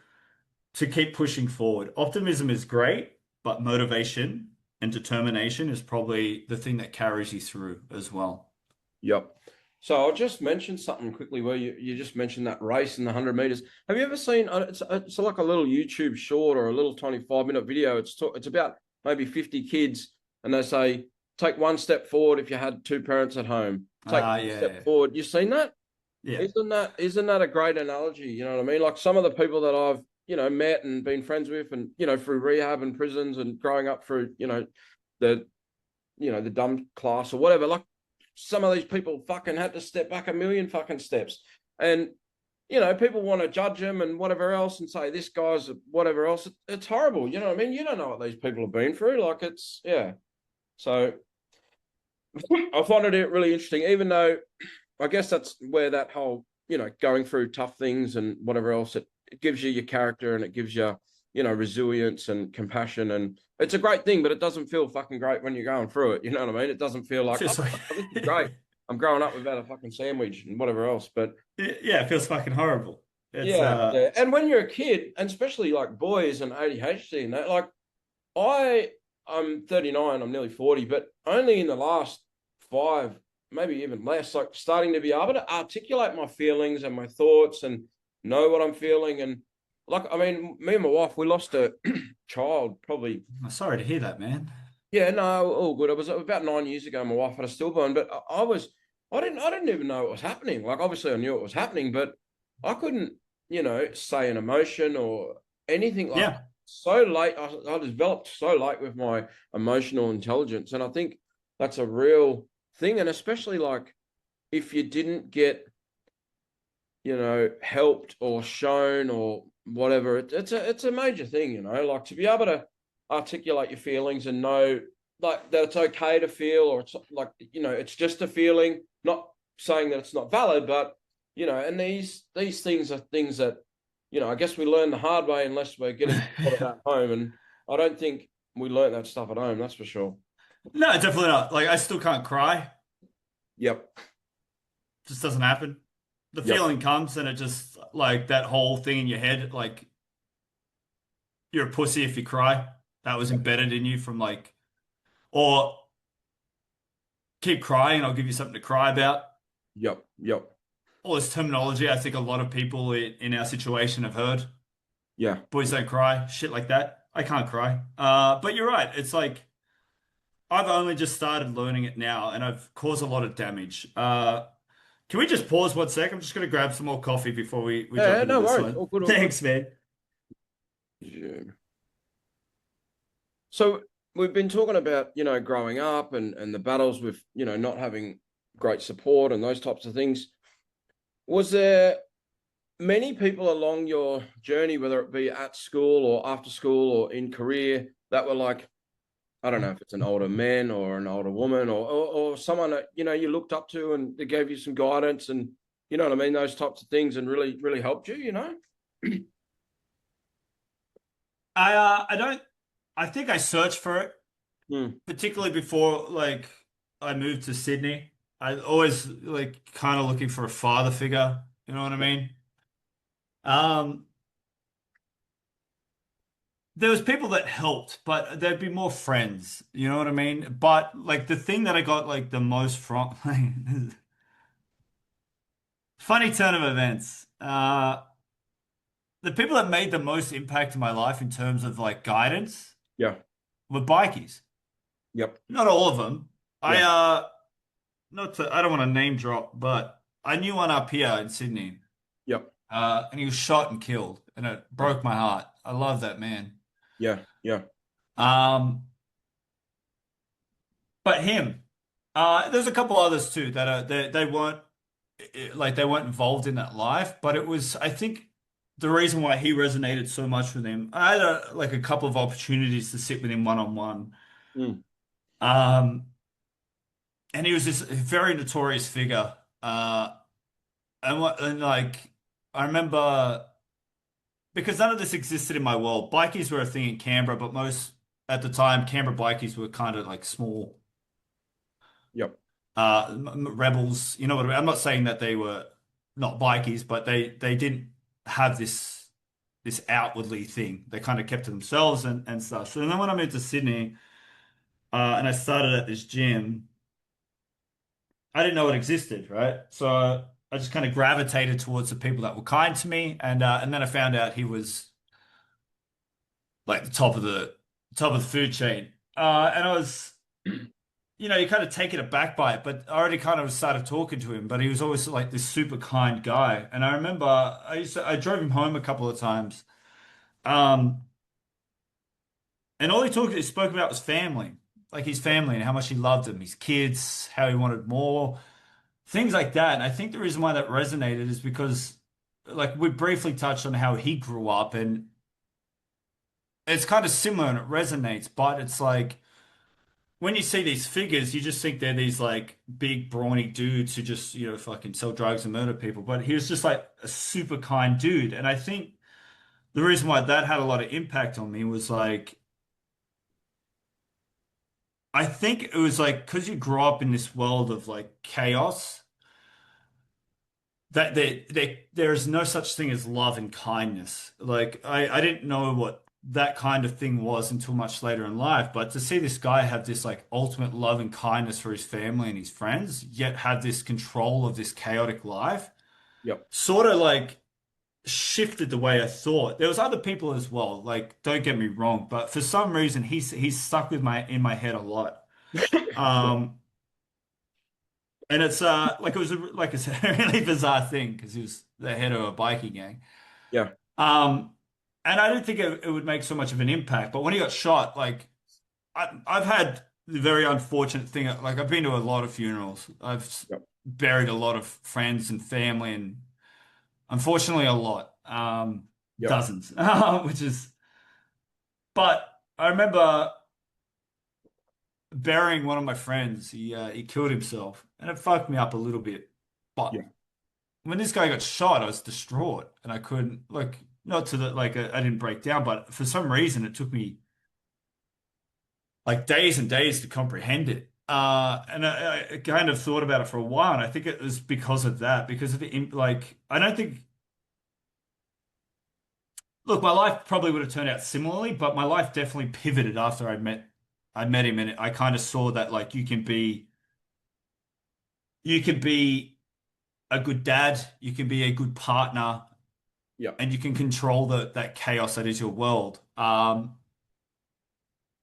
keep pushing forward. Optimism is great, but motivation and determination is probably the thing that carries you through as well. Yep. So I'll just mention something quickly where you just mentioned that race in the 100 meters. Have you ever seen it's like a little YouTube short or a little tiny 5-minute video. It's about maybe 50 kids, and they say take one step forward if you had two parents at home. Take Ah, one step yeah, forward. You seen that? yeah. Isn't that a great analogy? You know what I mean? Like some of the people that I've met and been friends with, and through rehab and prisons and growing up through the the dumb class or whatever. Like some of these people fucking had to step back a million fucking steps, and people want to judge them and whatever else and say this guy's whatever else. It's horrible. You know what I mean? You don't know what these people have been through. Like it's yeah. So I find it really interesting, even though I guess that's where that whole, going through tough things and whatever else, it gives you your character and it gives you, resilience and compassion. And it's a great thing, but it doesn't feel fucking great when you're going through it. You know what I mean? It doesn't feel like, Feels like oh, this is great. I'm growing up without a fucking sandwich and whatever else. But yeah, it feels fucking horrible. It's yeah. And when you're a kid, and especially like boys and ADHD and that, like I'm 39, I'm nearly 40, but only in the last 5, maybe even less, like starting to be able to articulate my feelings and my thoughts and know what I'm feeling. And like, I mean, me and my wife, we lost a child probably. I'm sorry to hear that, man. Yeah, no, all good. It was about 9 years ago. My wife had a stillborn, but I didn't even know what was happening. Like, obviously I knew it was happening, but I couldn't, say an emotion or anything like Yeah. so late. I developed so late with my emotional intelligence, and I think that's a real thing. And especially like if you didn't get, helped or shown or whatever, it's a major thing, like to be able to articulate your feelings and know like that it's okay to feel, or it's like, it's just a feeling, not saying that it's not valid, but and these things are things that, I guess we learn the hard way unless we're getting taught it at home. And I don't think we learn that stuff at home, that's for sure. No, definitely not. Like, I still can't cry. Yep. Just doesn't happen. The Yep. feeling comes and it just like that whole thing in your head, like you're a pussy if you cry. That was embedded in you from like, or keep crying, I'll give you something to cry about. Yep. Yep. All this terminology, I think a lot of people in our situation have heard. Yeah. Boys don't cry, shit like that. I can't cry. But you're right. It's like I've only just started learning it now and I've caused a lot of damage. Can we just pause 1 sec? I'm just going to grab some more coffee before we jump Yeah, into no this worries. one. All good, all good. Thanks, man. Yeah. So we've been talking about, growing up and the battles with, not having great support and those types of things. Was there many people along your journey, whether it be at school or after school or in career, that were like, I don't know if it's an older man or an older woman or someone that, you looked up to and they gave you some guidance and, you know what I mean, those types of things and really, really helped you? I don't, I think I searched for it, Hmm. particularly before like I moved to Sydney. I always like kind of looking for a father figure. You know what I mean? Um, there was people that helped, but there'd be more friends. You know what I mean? But like the thing that I got like the most from, like, funny turn of events. The people that made the most impact in my life in terms of like guidance Yeah. were bikies. Yep. Not all of them. I Yeah. not to, I don't want to name drop, but I knew one up here in Sydney. Yep. And he was shot and killed, and it Yeah. broke my heart. I love that man. Yeah. Yeah. Um, but him. There's a couple others too that are they weren't like they weren't involved in that life, but it was I think the reason why he resonated so much with him. I had like a couple of opportunities to sit with him one on one. Mm. Um, and he was this very notorious figure. And like I remember because none of this existed in my world. Bikies were a thing in Canberra, but most at the time, Canberra bikies were kind of like small Yep. rebels. You know what I mean? I'm not saying that they were not bikies, but they didn't have this outwardly thing. They kind of kept to themselves and stuff. So then when I moved to Sydney, and I started at this gym, I didn't know it existed, right? So I just kind of gravitated towards the people that were kind to me, and then I found out he was like the top of the food chain. And I was, you kind of taken aback by it, but I already kind of started talking to him, but he was always like this super kind guy. And I remember I drove him home a couple of times. Um, and all he spoke about was family, like his family and how much he loved him, his kids, how he wanted more, things like that. And I think the reason why that resonated is because like we briefly touched on how he grew up and it's kind of similar and it resonates, but it's like when you see these figures, you just think they're these like big brawny dudes who just, fucking sell drugs and murder people. But he was just like a super kind dude. And I think the reason why that had a lot of impact on me was like, I think it was like, because you grow up in this world of like chaos, that there is no such thing as love and kindness. Like I didn't know what that kind of thing was until much later in life. But to see this guy have this like ultimate love and kindness for his family and his friends, yet have this control of this chaotic life, Yep. sort of like shifted the way I thought. There was other people as well, like don't get me wrong, but for some reason he's stuck with my in my head a lot. Yeah. Um, and it's like it was like a really bizarre thing because he was the head of a biking gang. Yeah. Um, and I didn't think it would make so much of an impact. But when he got shot, like I've had the very unfortunate thing. Like I've been to a lot of funerals. I've Yep. buried a lot of friends and family, and unfortunately a lot, Yep. dozens, which is. But I remember burying one of my friends. He killed himself, and it fucked me up a little bit. But Yeah. when this guy got shot, I was distraught, and I couldn't like not to the like I didn't break down, but for some reason it took me like days and days to comprehend it. And I kind of thought about it for a while, and I think it was because of that, because of the like I don't think. Look, my life probably would have turned out similarly, but my life definitely pivoted after I met him, and I kind of saw that like you can be a good dad, you can be a good partner, Yep. and you can control that chaos that is your world. And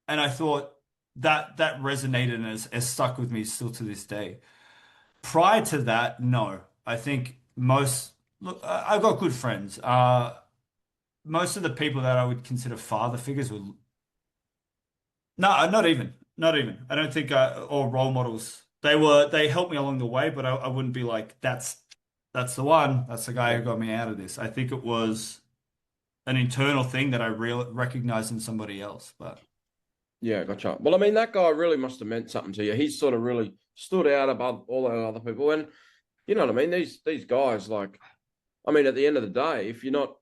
I thought that resonated and has stuck with me still to this day. Prior to that, no. I think most look, I've got good friends. Most of the people that I would consider father figures were no, not even. I don't think or role models. They helped me along the way, but I wouldn't be like that's the one. That's the guy Yeah. who got me out of this. I think it was an internal thing that I real recognized in somebody else. But Yeah, gotcha. Well, I mean, that guy really must have meant something to you. He sort of really stood out above all the other people. And you know what I mean? These guys, like, I mean, at the end of the day, if you're not,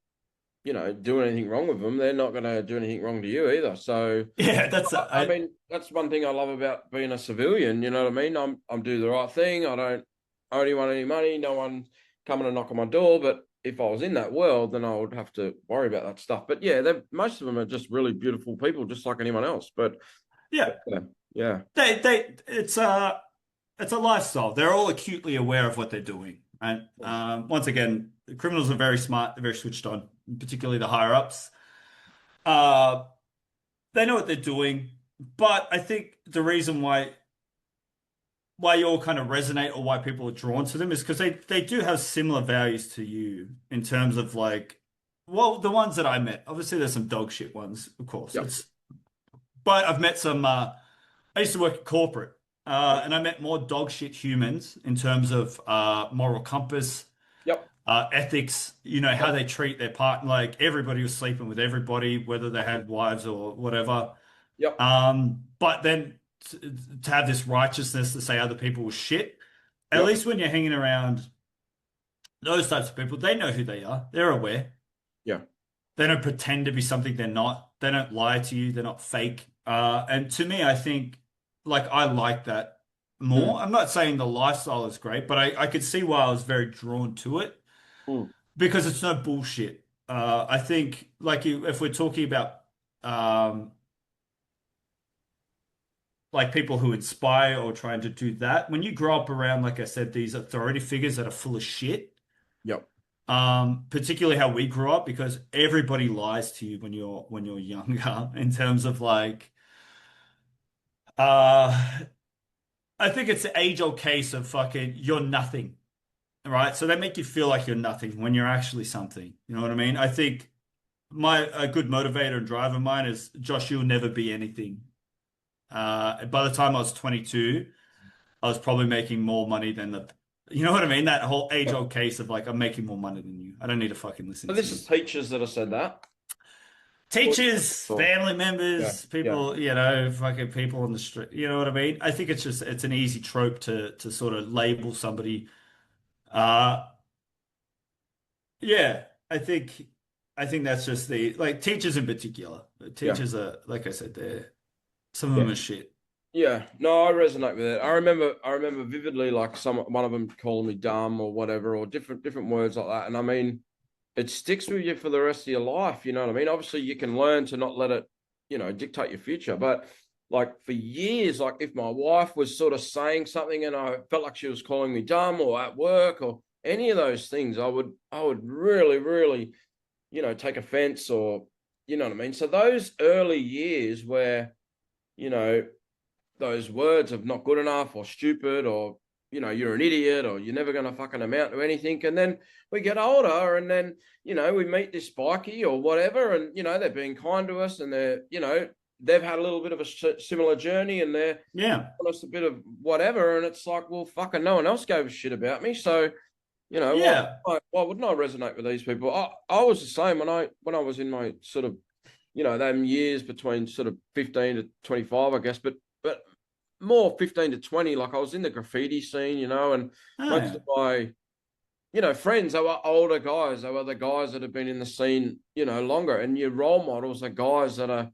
doing anything wrong with them, they're not going to do anything wrong to you either. So, yeah, that's I mean, that's one thing I love about being a civilian. You know what I mean? I'm do the right thing. I don't owe anyone any money. No one coming to knock on my door. But if I was in that world, then I would have to worry about that stuff. But yeah, most of them are just really beautiful people, just like anyone else. yeah. Yeah, yeah, They it's a lifestyle. They're all acutely aware of what they're doing. And once again, the criminals are very smart. They're very switched on, particularly the higher ups. Uh, they know what they're doing. But I think the reason why you all kind of resonate or why people are drawn to them is because they do have similar values to you in terms of like, well, the ones that I met. Obviously, there's some dog shit ones, of course. yep, But I've met some. I used to work at corporate, and I met more dog shit humans in terms of moral compass, yep, ethics. You know how yep, they treat their partner. Like everybody was sleeping with everybody, whether they had wives or whatever. yep, But then to have this righteousness to say other people were shit. At yep, least when you're hanging around those types of people, they know who they are. They're aware. yeah, They don't pretend to be something they're not. They don't lie to you. They're not fake. And to me, I think like I like that mm, more. I'm not saying the lifestyle is great, but I could see why I was very drawn to it mm, because it's no bullshit. I think like if we're talking about um, like people who inspire or trying to do that, when you grow up around, like I said, these authority figures that are full of shit, yep, particularly how we grew up, because everybody lies to you when you're younger in terms of like uh I think it's the age-old case of fucking you're nothing, right? So they make you feel like you're nothing when you're actually something. You know what I mean? I think a good motivator and driver of mine is Josh, you'll never be anything. By the time I was 22, I was probably making more money than you know what I mean? That whole yep. age-old case of like I'm making more money than you. I don't need to fucking listen So to this you. is teachers that have said that. Teachers, Or- family Yeah, members, yeah, people, fucking people on the street. You know what I mean? I think it's an easy trope to sort of label somebody. Uh yeah, I think that's just the like teachers in particular. yeah, Teachers are like I said, they're some of yeah. them are shit. Yeah, no, I resonate with it. I remember vividly, like one of them calling me dumb or whatever, or different words like that. And I mean, it sticks with you for the rest of your life. You know what I mean? Obviously, you can learn to not let it, dictate your future. But like for years, like if my wife was sort of saying something and I felt like she was calling me dumb or at work or any of those things, I would really, really, take offense or, you know what I mean? So those early years where, you know, those words of not good enough or stupid or you're an idiot or you're never going to fucking amount to anything. And then we get older and then, we meet this bikie or whatever, and, they're being kind to us, and they're, they've had a little bit of a similar journey, and they're on us a bit of whatever. And it's like, well, fucking no one else gave a shit about me. So, why wouldn't I resonate with these people? I was the same when I was in my sort of, them years between sort of 15 to 25, I guess, but more 15 to 20. Like I was in the graffiti scene, and most of my, friends, they were older guys. They were the guys that have been in the scene, longer. And your role models are guys that are,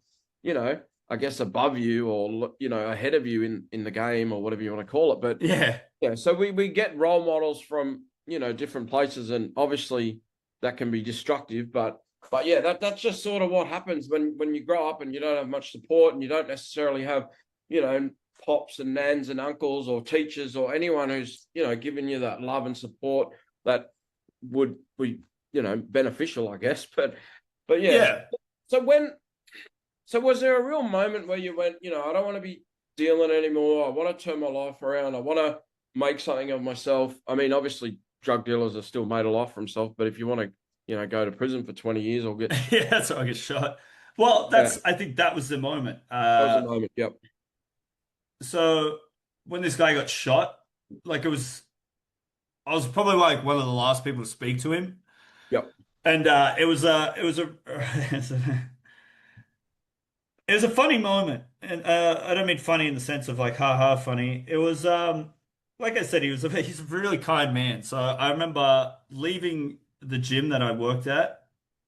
I guess above you or, ahead of you in the game or whatever you want to call it. But yeah. So we get role models from, different places, and obviously that can be destructive, but yeah, that's just sort of what happens when you grow up and you don't have much support, and you don't necessarily have, pops and nans and uncles or teachers or anyone who's, giving you that love and support that would be, beneficial, I guess. But yeah. So was there a real moment where you went, I don't want to be dealing anymore. I want to turn my life around. I want to make something of myself. I mean, obviously drug dealers are still made a life for themselves, but if you want to, go to prison for 20 years or get... Yeah, so I get shot. Well, I think that was the moment. That was the moment, yep. So when this guy got shot, like I was probably like one of the last people to speak to him. Yep. And it was a funny moment. And I don't mean funny in the sense of like haha funny. It was like I said, he's a really kind man. So I remember leaving the gym that I worked at,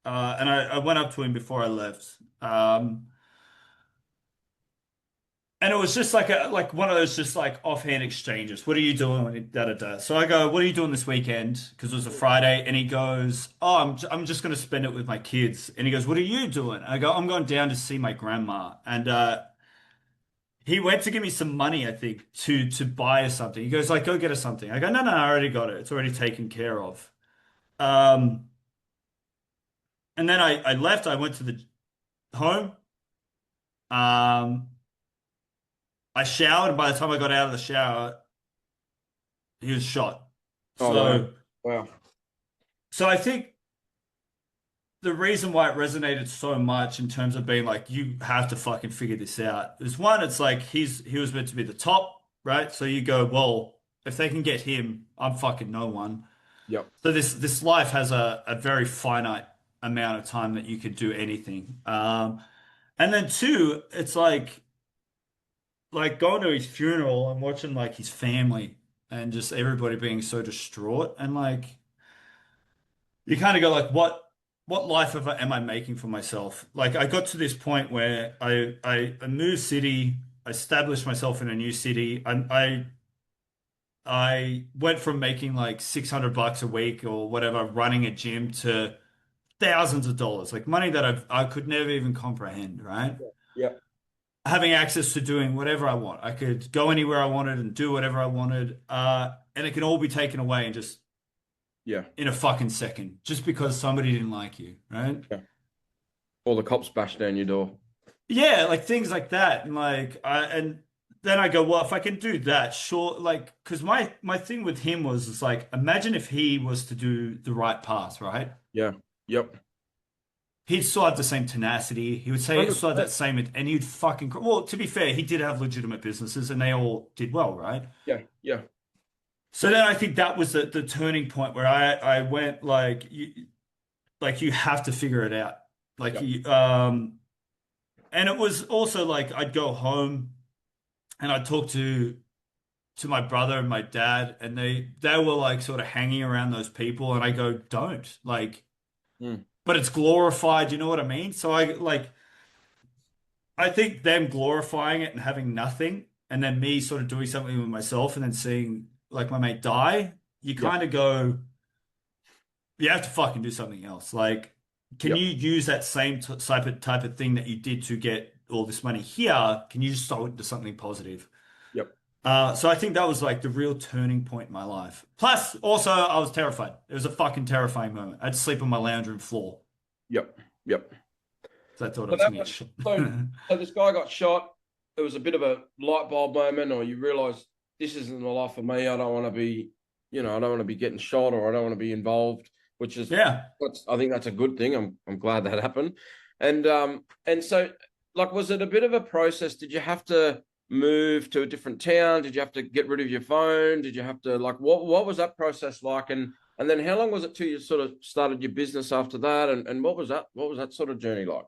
and I went up to him before I left. And it was just like one of those just like offhand exchanges. What are you doing? Da, da, da. So I go, what are you doing this weekend? Because it was a Friday. And he goes, oh, I'm just going to spend it with my kids. And he goes, what are you doing? I go, I'm going down to see my grandma. And he went to give me some money, I think, to buy her something. He goes, like, go get her something. I go, no, I already got it. It's already taken care of. And then I left. I went to the home. I showered, and by the time I got out of the shower, he was shot. Oh, wow. So I think the reason why it resonated so much in terms of being like, you have to fucking figure this out is one, it's like he was meant to be the top, right? So you go, well, if they can get him, I'm fucking no one. Yep. So this life has a very finite amount of time that you could do anything. And then two, it's like going to his funeral and watching like his family and just everybody being so distraught, and like you kind of go like, what life am I making for myself? Like I got to this point where I moved city, I established myself in a new city. I went from making like $600 a week or whatever running a gym to thousands of dollars, like money that I could never even comprehend, right? Yeah. Having access to doing whatever I want. I could go anywhere I wanted and do whatever I wanted. And it can all be taken away in just in a fucking second, just because somebody didn't like you, right? Yeah. Or the cops bash down your door. Yeah, like things like that. And like and then I go, well, if I can do that, sure. Like, because my thing with him was, it's like, imagine if he was to do the right path, right? Yeah. Yep. He'd still have the same tenacity. He would say still have that same, and he'd fucking. Well, to be fair, he did have legitimate businesses, and they all did well, right? Yeah, yeah. So then I think that was the turning point where I went like you have to figure it out, like and it was also like I'd go home, and I'd talk to my brother and my dad, and they were like sort of hanging around those people, and I go, don't like. But it's glorified, you know what I mean? So I think them glorifying it and having nothing, and then me sort of doing something with myself, and then seeing like my mate die, you kind of go, you have to fucking do something else. Like, can you use that same type of thing that you did to get all this money here? Can you just throw it into something positive? Yep. So I think that was like the real turning point in my life. Plus, also, I was terrified. It was a fucking terrifying moment. I had to sleep on my lounge room floor. Yep. So I thought I was going to get shot. So this guy got shot. It was a bit of a light bulb moment, or you realised this isn't the life for me. I don't want to be, I don't want to be getting shot, or I don't want to be involved, which is, Yeah. I think that's a good thing. I'm glad that happened. And so, like, was it a bit of a process? Did you have to move to a different town? Did you have to get rid of your phone? Did you have to, like, what was that process like? And then how long was it till you sort of started your business after that? And what was that sort of journey like?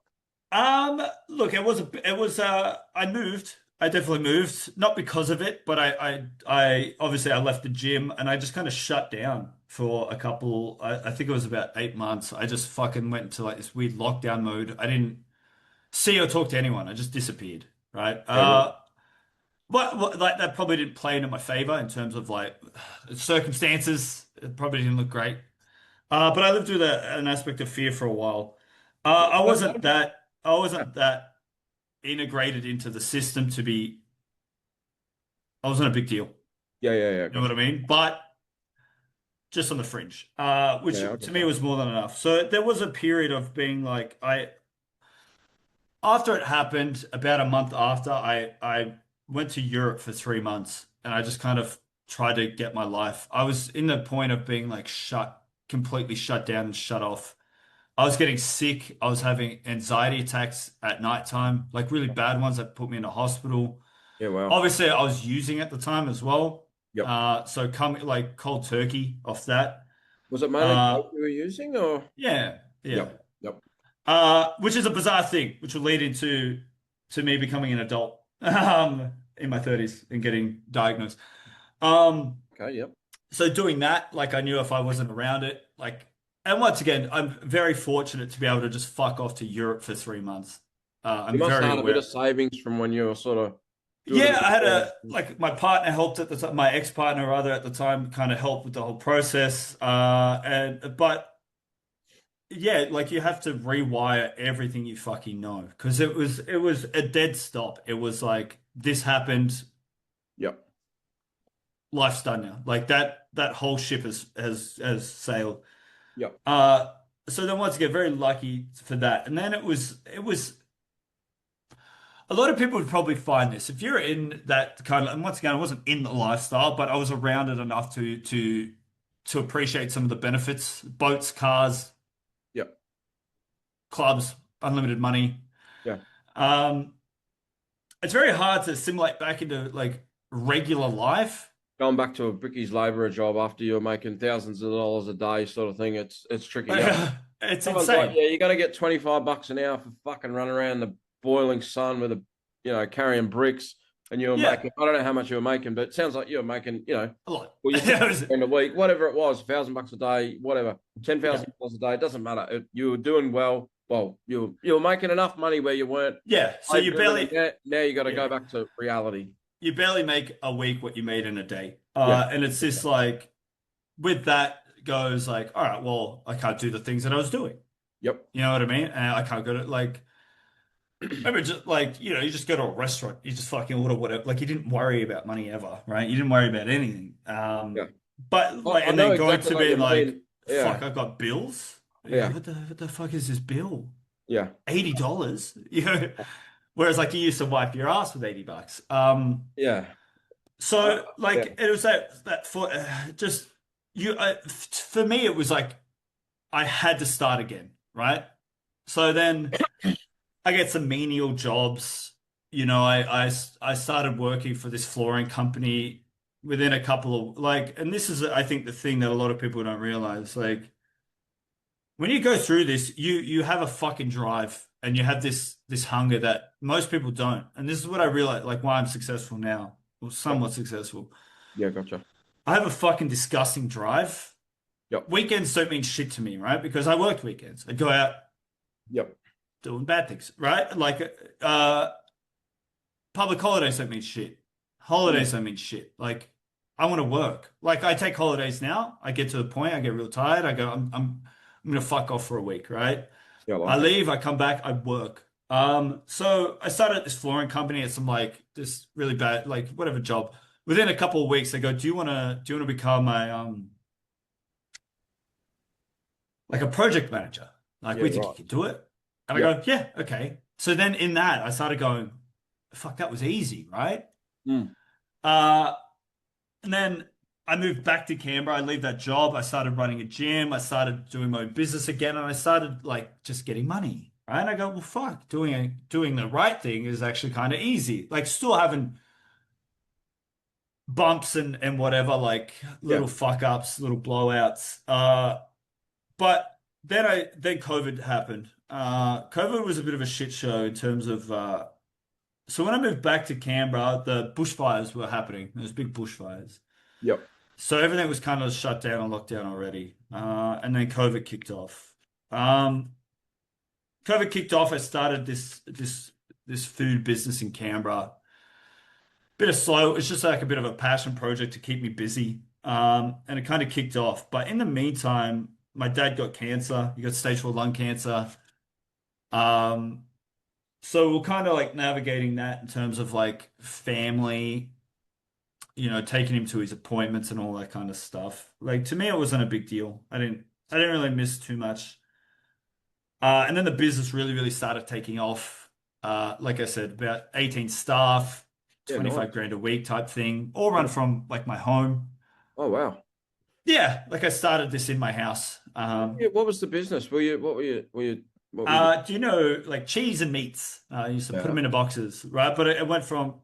Look, I moved. I definitely moved, not because of it, but I obviously I left the gym and I just kind of shut down for a couple, I think it was about 8 months. I just fucking went into like this weird lockdown mode. I didn't see or talk to anyone. I just disappeared, right? Yeah, right. What like that probably didn't play into my favor in terms of like circumstances. It probably didn't look great. But I lived through an aspect of fear for a while. I wasn't that integrated into the system to be. I wasn't a big deal. Yeah. You know what I Gotcha. mean? But just on the fringe, which Yeah, I to me gotcha. was more than enough. So there was a period of being like after it happened, about a month after, I went to Europe for 3 months and I just kind of tried to get my life. I was in the point of being like completely shut down and shut off. I was getting sick. I was having anxiety attacks at nighttime, like really bad ones that put me in a hospital. Yeah, wow. Obviously, I was using at the time as well. Yep. So coming like cold turkey off that. Was it mainly Uh, dope you were using, or? yeah, yeah. Yep. Yep. Which is a bizarre thing, which will lead into me becoming an adult in my 30s and getting diagnosed. Um, Okay. Yep. so doing that, like I knew if I wasn't around it, like, and once again, I'm very fortunate to be able to just fuck off to Europe for 3 months. You I'm must have very had a bit aware. of savings from when you were sort of doing a Yeah, bit I had of. like my partner helped at the time, my ex-partner rather at the time kind of helped with the whole process. But yeah, like you have to rewire everything you fucking know because it was a dead stop. It was like this happened, Yep. life's done now. Like that whole ship has sailed. Yep. Uh so then once again, very lucky for that. And then it was a lot of people would probably find this if you're in that kind of, and once again, I wasn't in the lifestyle, but I was around it enough to appreciate some of the benefits, boats, cars, Yep. clubs, unlimited money. Yeah. Um, it's very hard to assimilate back into like regular life. Going back to a bricky's labourer job after you're making thousands of dollars a day, sort of thing. It's tricky. Yeah. It's Someone's like, insane. yeah, you're gonna get $25 an hour for fucking running around the boiling sun with carrying bricks, and you were Yeah, making. I don't know how much you were making, but it sounds like you were making, a lot. well, you It took was- in a week, whatever it was, $1,000 a day, whatever, ten yeah, thousand dollars a day. It doesn't matter. You were doing well. Well, you were making enough money where you weren't. yeah. So Wage living, and now you got to yeah, go back to reality. you barely make a week what you made in a day. Yeah. And it's just like with that goes like, all right, well, I can't do the things that I was doing. Yep. You know what I mean? And I can't go to like, remember just like, you just go to a restaurant, you just fucking order whatever. Like you didn't worry about money ever, right? You didn't worry about anything. Yeah. But like, I and know then going exactly to what be you like, mean. fuck, Yeah. I've got bills. Yeah. What the fuck is this bill? Yeah. $80? Whereas like you used to wipe your ass with $80. Yeah. So Yeah. like it was that for just for me it was like I had to start again, right? So then I get some menial jobs. I started working for this flooring company within a couple of like, and this is I think the thing that a lot of people don't realize. Like when you go through this, you have a fucking drive and you have this hunger that most people don't. And this is what I realize, like why I'm successful now, or Yep. somewhat successful. Yeah. Gotcha. I have a fucking disgusting drive. Yep. Weekends don't mean shit to me, right? Because I worked weekends. I'd go out Yep. doing bad things, right? Like public holidays don't mean shit. Mm. Holidays don't mean shit. Like I want to work. Like I take holidays now. I get to the point, I get real tired. I go, I'm gonna fuck off for a week, right? Yeah. I I like it. leave, I come back, I work. So I started at this flooring company at some like this really bad, like whatever job. Within a couple of weeks, they go, do you wanna become a like a project manager? Like Yeah. we think you Right. can do it. And I Yep. go, yeah, okay. So then in that, I started going, fuck, that was easy, right? Mm. Uh, And then I moved back to Canberra. I leave that job. I started running a gym. I started doing my own business again, and I started like just getting money. Right? And I go, well, fuck, doing the right thing is actually kind of easy. Like still having bumps and whatever, like Yeah. little fuck ups, little blowouts. But then COVID happened. COVID was a bit of a shit show in terms of so when I moved back to Canberra, the bushfires were happening. There was big bushfires. Yep. So everything was kind of shut down and locked down already. And then COVID kicked off. Um, COVID kicked off. I started this food business in Canberra. Bit of slow. It's just like a bit of a passion project to keep me busy. And it kind of kicked off. But in the meantime, my dad got cancer. He got stage 4 lung cancer. Um, so we're kind of like navigating that in terms of like family, taking him to his appointments and all that kind of stuff. Like to me, it wasn't a big deal. I didn't really miss too much. And then the business really, really started taking off. Like I said, about 18 staff, Yeah, nice. 25 grand a week type thing, all run from like my home. Oh, wow. Yeah, like I started this in my house. Yeah, what was the business? What were you doing? Do you know like cheese and meats? I used to put Yeah. them into boxes, right? But it went from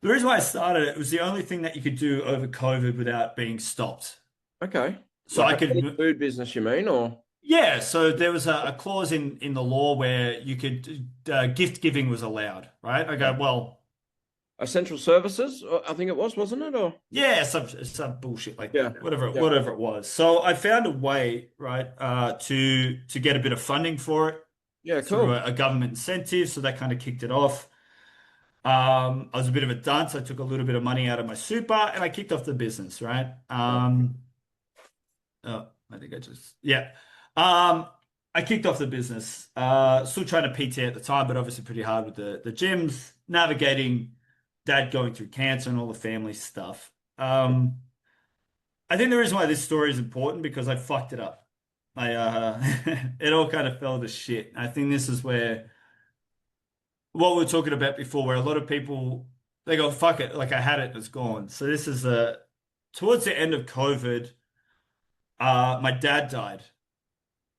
the reason why I started it was the only thing that you could do over COVID without being stopped. Okay. So Like I a could, food business, you mean, or yeah. So there was a clause in the law where you could gift giving was allowed, right? I go, well, essential services? I think it was, wasn't it? Or yeah, some bullshit like yeah, that, whatever yeah, whatever it was. So I found a way, right, to get a bit of funding for it yeah, through cool. a government incentive. So that kind of kicked it off. I was a bit of a dunce. I took a little bit of money out of my super and I kicked off the business, right? Yeah. Oh, I think I just, yeah. I kicked off the business. Still trying to PT at the time, but obviously pretty hard with the gyms, navigating dad going through cancer and all the family stuff. I think the reason why this story is important because I fucked it up. It all kind of fell to shit. I think this is where what we were talking about before, where a lot of people they go, fuck it, like I had it, it's gone. So this is towards the end of COVID, my dad died.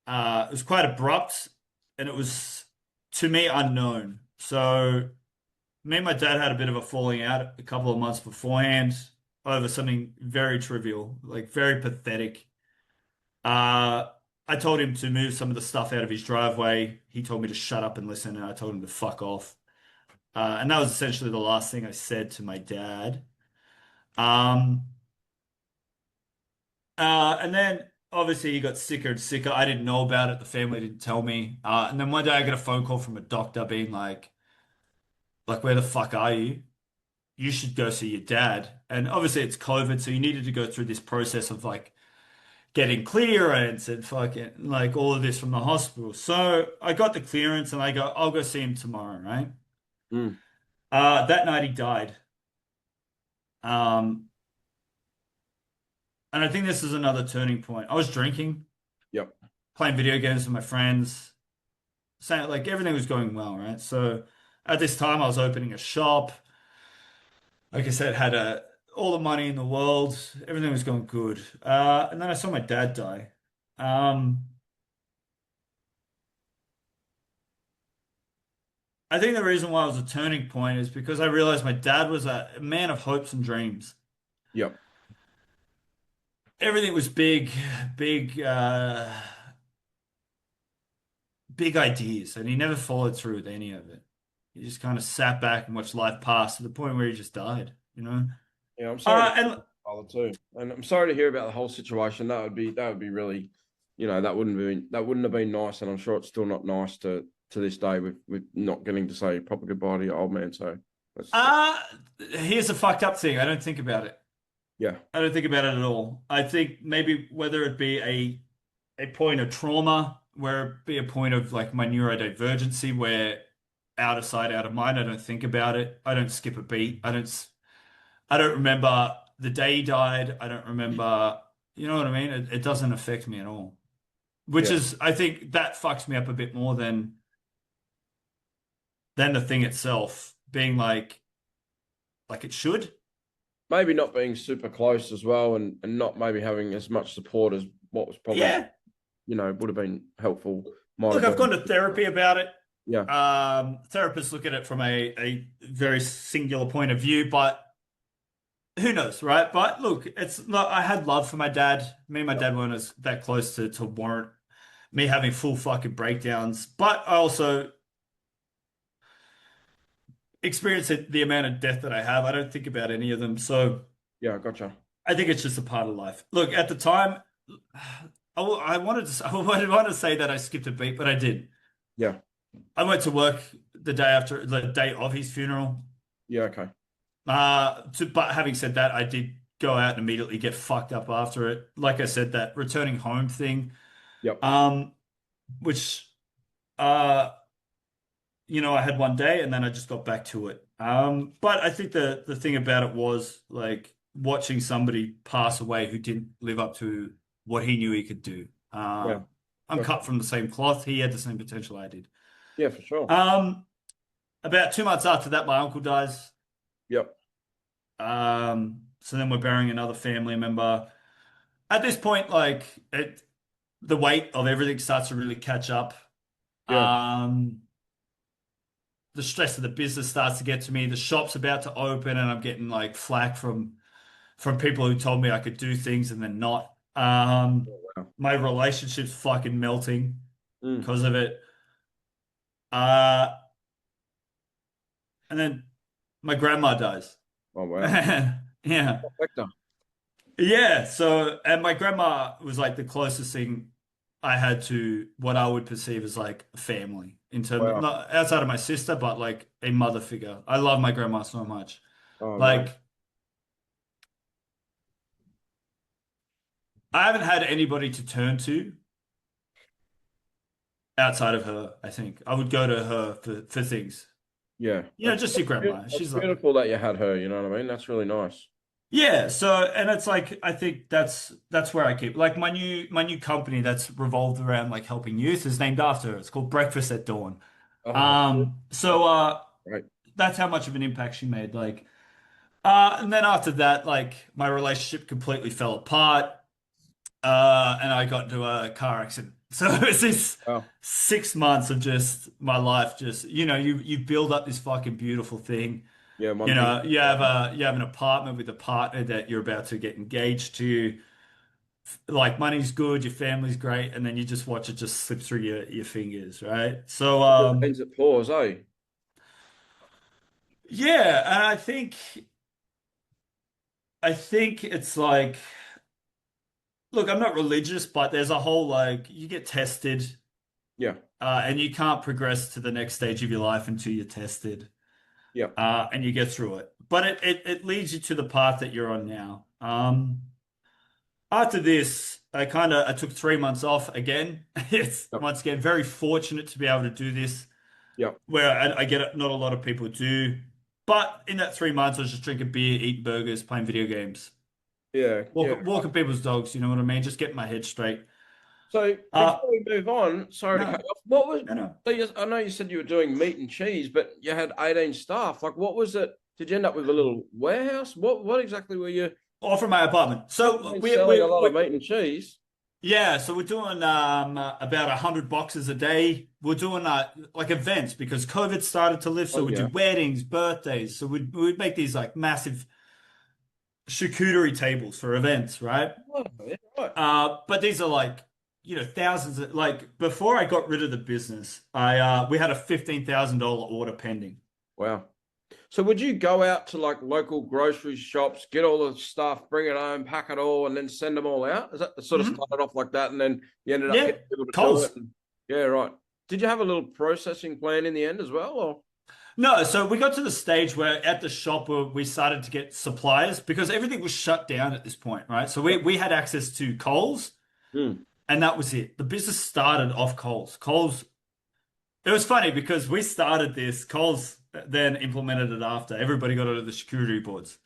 It was quite abrupt and it was to me unknown. So me and my dad had a bit of a falling out a couple of months beforehand over something very trivial, like very pathetic. Uh, I told him to move some of the stuff out of his driveway. He told me to shut up and listen, and I told him to fuck off. And that was essentially the last thing I said to my dad. Um, and then obviously he got sicker and sicker. I didn't know about it. The family didn't tell me. And then one day I got a phone call from a doctor being like, where the fuck are you? You should go see your dad. And obviously it's COVID, so you needed to go through this process of like getting clearance and fucking like all of this from the hospital. So I got the clearance and I go, I'll go see him tomorrow, right? Mm, That night he died. Um, and I think this is another turning point. I was drinking, yep. playing video games with my friends, saying like everything was going well, right? So at this time I was opening a shop. Like I said, had all the money in the world. Everything was going good. And then I saw my dad die. Um, I think the reason why it was a turning point is because I realized my dad was a man of hopes and dreams. Yep. Everything was big, big ideas, and he never followed through with any of it. He just kind of sat back and watched life pass to the point where he just died, you know? Yeah, I'm sorry to hear And about Father too. And I'm sorry to hear about the whole situation. That would be really, that wouldn't have been nice. And I'm sure it's still not nice to this day with not getting to say proper goodbye to your old man. So that's uh, here's the fucked up thing. I don't think about it. yeah. I don't think about it at all. I think maybe whether it be a point of trauma, where it be a point of like my neurodivergency, where out of sight, out of mind, I don't think about it. I don't skip a beat. I don't remember the day he died. I don't remember, you know what I mean? It doesn't affect me at all. Which Yeah. is, I think that fucks me up a bit more than the thing itself being like it should. maybe not being super close as well, and not maybe having as much support as what was probably, Yeah. would have been helpful. Might Look, have I've gone been. to therapy about it. Yeah. Therapists look at it from a very singular point of view, but who knows, right? But look, it's not, I had love for my dad. Me and my dad weren't as that close to warrant me having full fucking breakdowns. But I also experience the amount of death that I have. I don't think about any of them. So Yeah, gotcha. I think it's just a part of life. Look, at the time, I wanted to I wanted to say that I skipped a beat, but I did. Yeah. I went to work the day of his funeral. Yeah, okay. But having said that, I did go out and immediately get fucked up after it. Like I said, that returning home thing, Yep. which I had one day and then I just got back to it. But I think the thing about it was like watching somebody pass away who didn't live up to what he knew he could do. Yeah. I'm cut from the same cloth. He had the same potential I did. Yeah, for sure. About 2 months after that, my uncle dies. Yep. So then we're burying another family member. At this point, like the weight of everything starts to really catch up. Yeah. The stress of the business starts to get to me. The shop's about to open, and I'm getting like flack from people who told me I could do things and then not. Wow. My relationship's fucking melting Mm. because of it. And then my grandma dies. Oh, wow. Yeah. Vector. Yeah. So, and my grandma was like the closest thing I had to what I would perceive as like a family in terms of Wow. not outside of my sister, but like a mother figure. I love my grandma so much. Oh, Like, mate. I haven't had anybody to turn to outside of her, I think. I would go to her for things. Yeah. Just your grandma. That's She's like, beautiful that you had her, you know what I mean? That's really nice. yeah, so and it's like I think that's where I keep like my new company that's revolved around like helping youth is named after her. It's called Breakfast at Dawn. Oh, So right. that's how much of an impact she made. Like and then after that, like my relationship completely fell apart. And I got into a car accident. So it's this Wow. 6 months of just my life just you build up this fucking beautiful thing. Yeah, one thing. You have an apartment with a partner that you're about to get engaged to. Like money's good, your family's great, and then you just watch it just slip through your fingers, right? So Ends at pause, eh? yeah, and I think it's like look, I'm not religious, but there's a whole like you get tested, Yeah. and you can't progress to the next stage of your life until you're tested, Yeah. and you get through it. But it leads you to the path that you're on now. After this, I took 3 months off again. It's Yep. once again very fortunate to be able to do this, Yeah. where I get it, not a lot of people do. But in that 3 months, I was just drinking beer, eating burgers, playing video games, Yeah. Yeah. walking people's dogs. You know what I mean? Just getting my head straight. So Uh, before we move on, sorry to no, cut you off. What was no. so I know you said you were doing meat and cheese, but you had 18 staff. Like, what was it? Did you end up with a little warehouse? What exactly were you Or from my apartment. So selling a lot of meat and cheese? yeah, so we're doing about 100 boxes a day. We're doing like events because COVID started to lift, so Oh, we yeah. do weddings, birthdays. So we'd make these like massive charcuterie tables for events, right? Oh, yeah, right. But these are like thousands of like before I got rid of the business, we had a $15,000 order pending. Wow. So would you go out to like local grocery shops, get all the stuff, bring it home, pack it all, and then send them all out? Is that sort of Mhm. started off like that, and then you ended up Yeah, getting people to do Coles. it? Yeah, right. Did you have a little processing plan in the end as well, or? No, so we got to the stage where at the shop where we started to get suppliers because everything was shut down at this point, right? So we had access to Coles, Hmm. and that was it. The business started off Coles. Coles, it was funny because we started this, Coles then implemented it after. Everybody got onto the security boards.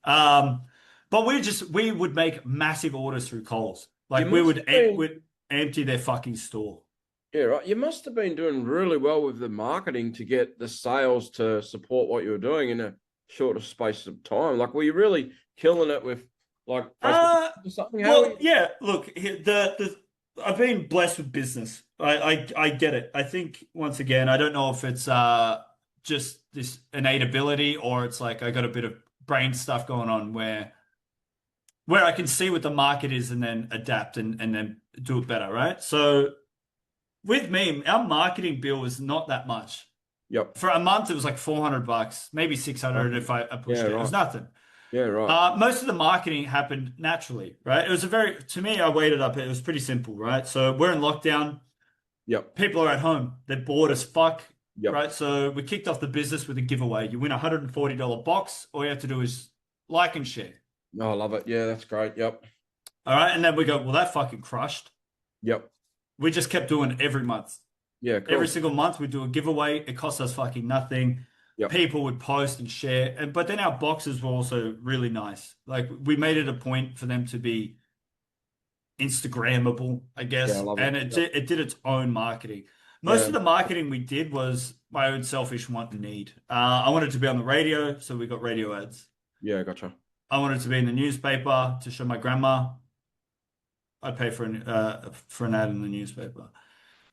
Um, but we would make massive orders through Coles. You Like we must would have been, would empty their fucking store. yeah, right. You must have been doing really well with the marketing to get the sales to support what you were doing in a shortest space of time? Like, were you really killing it with like Facebook Uh, or something? How were well, you? yeah, look, the I've been blessed with business. I get it. I think once again, I don't know if it's just this innate ability or it's like I got a bit of brain stuff going on where I can see what the market is and then adapt and then do it better, right? So with me, our marketing bill was not that much. Yep. For a month, it was like $400, maybe 600 if I Yeah, pushed it. It was right. nothing. Yeah, right. Most of the marketing happened naturally, right? It was to me, I weighed it up. It was pretty simple, right? So we're in lockdown. Yep. People are at home. They're bored as fuck, Yep. right? So we kicked off the business with a giveaway. You win a $140 box. All you have to do is like and share. No, I love it. Yeah, that's great. Yep. All right. And then we go, well, that fucking crushed. Yep. We just kept doing it every month. Yeah, Every cool. single month we do a giveaway. It cost us fucking nothing. Yep. People would post and share. But then our boxes were also really nice. Like we made it a point for them to be Instagrammable, I Yeah, I guess. love it. And Yep. it did its own marketing. Most Yeah. of the marketing we did was my own selfish want and need. I wanted to be on the radio, so we got radio ads. Yeah, gotcha. I wanted to be in the newspaper to show my grandma. I'd pay for an ad in the newspaper.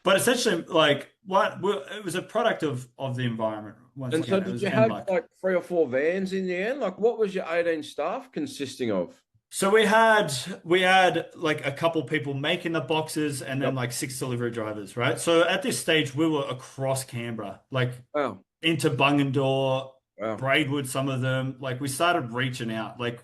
But essentially, like it was a product of the environment. Once And so again, it did was you and have luck. like 3 or 4 vans in the end? Like, what was your 18 staff consisting of? So we had like a couple people making the boxes and then Yep. like 6 delivery drivers, right? So at this stage we were across Canberra, like Wow. into Bungendore, Wow. Braidwood, some of them. Like we started reaching out. Like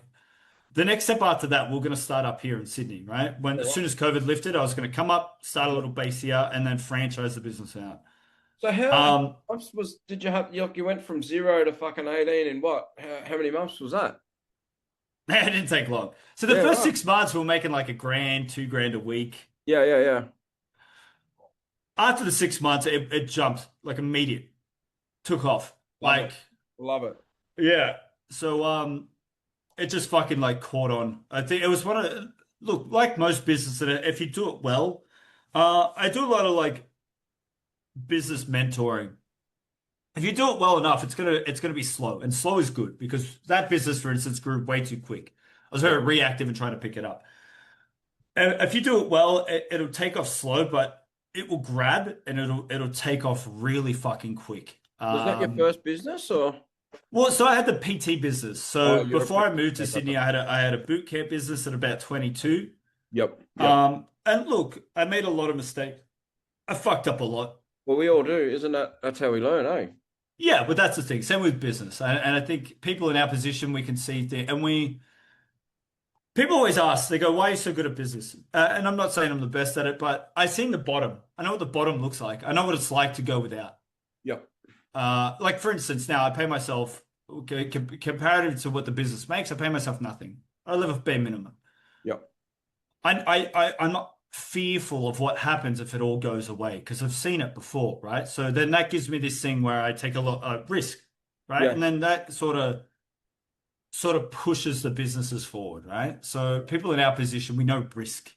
the next step after that, we're going to start up here in Sydney, right? Yeah, As right. soon as COVID lifted, I was going to come up, start a little base here, and then franchise the business out. So how Um, months did you have? You went from 0 to fucking 18 in what? How many months was that? it didn't take long. So the Yeah, first right. 6 months, we were making like $1,000, $2,000 a week. Yeah, yeah, yeah. After the 6 months, it jumped like immediate, took off. Love Like, it. Love it. yeah. So it just fucking like caught on. I think it was look, like most businesses, if you do it well, I do a lot of like business mentoring. If you do it well enough, it's gonna be slow, and slow is good because that business, for instance, grew way too quick. I was Yeah. very reactive in trying to pick it up. And if you do it well, it'll take off slow, but it will grab and it'll take off really fucking quick. Was that your first business or? Well, so I had the PT business. Oh, So you're a before I PT. moved to Yeah, Sydney, gotcha. I had a boot camp business at about 22. Yep. Yep. And look, I made a lot of mistakes. I fucked up a lot. Well, we all do, isn't that? That's how we learn, eh? Yeah, but that's the thing. Same with business. And I think people in our position, we can see things, and people always ask, they go, why are you so good at business? And I'm not saying I'm the best at it, but I've seen the bottom. I know what the bottom looks like. I know what it's like to go without. Yep. Like for instance, now I pay myself, okay, comparative to what the business makes, I pay myself nothing. I live off bare minimum. Yep. I'm not fearful of what happens if it all goes away because I've seen it before, right? So then that gives me this thing where I take a lot of risk, right? Yeah. And then that sort of pushes the businesses forward, right? So people in our position, we know risk.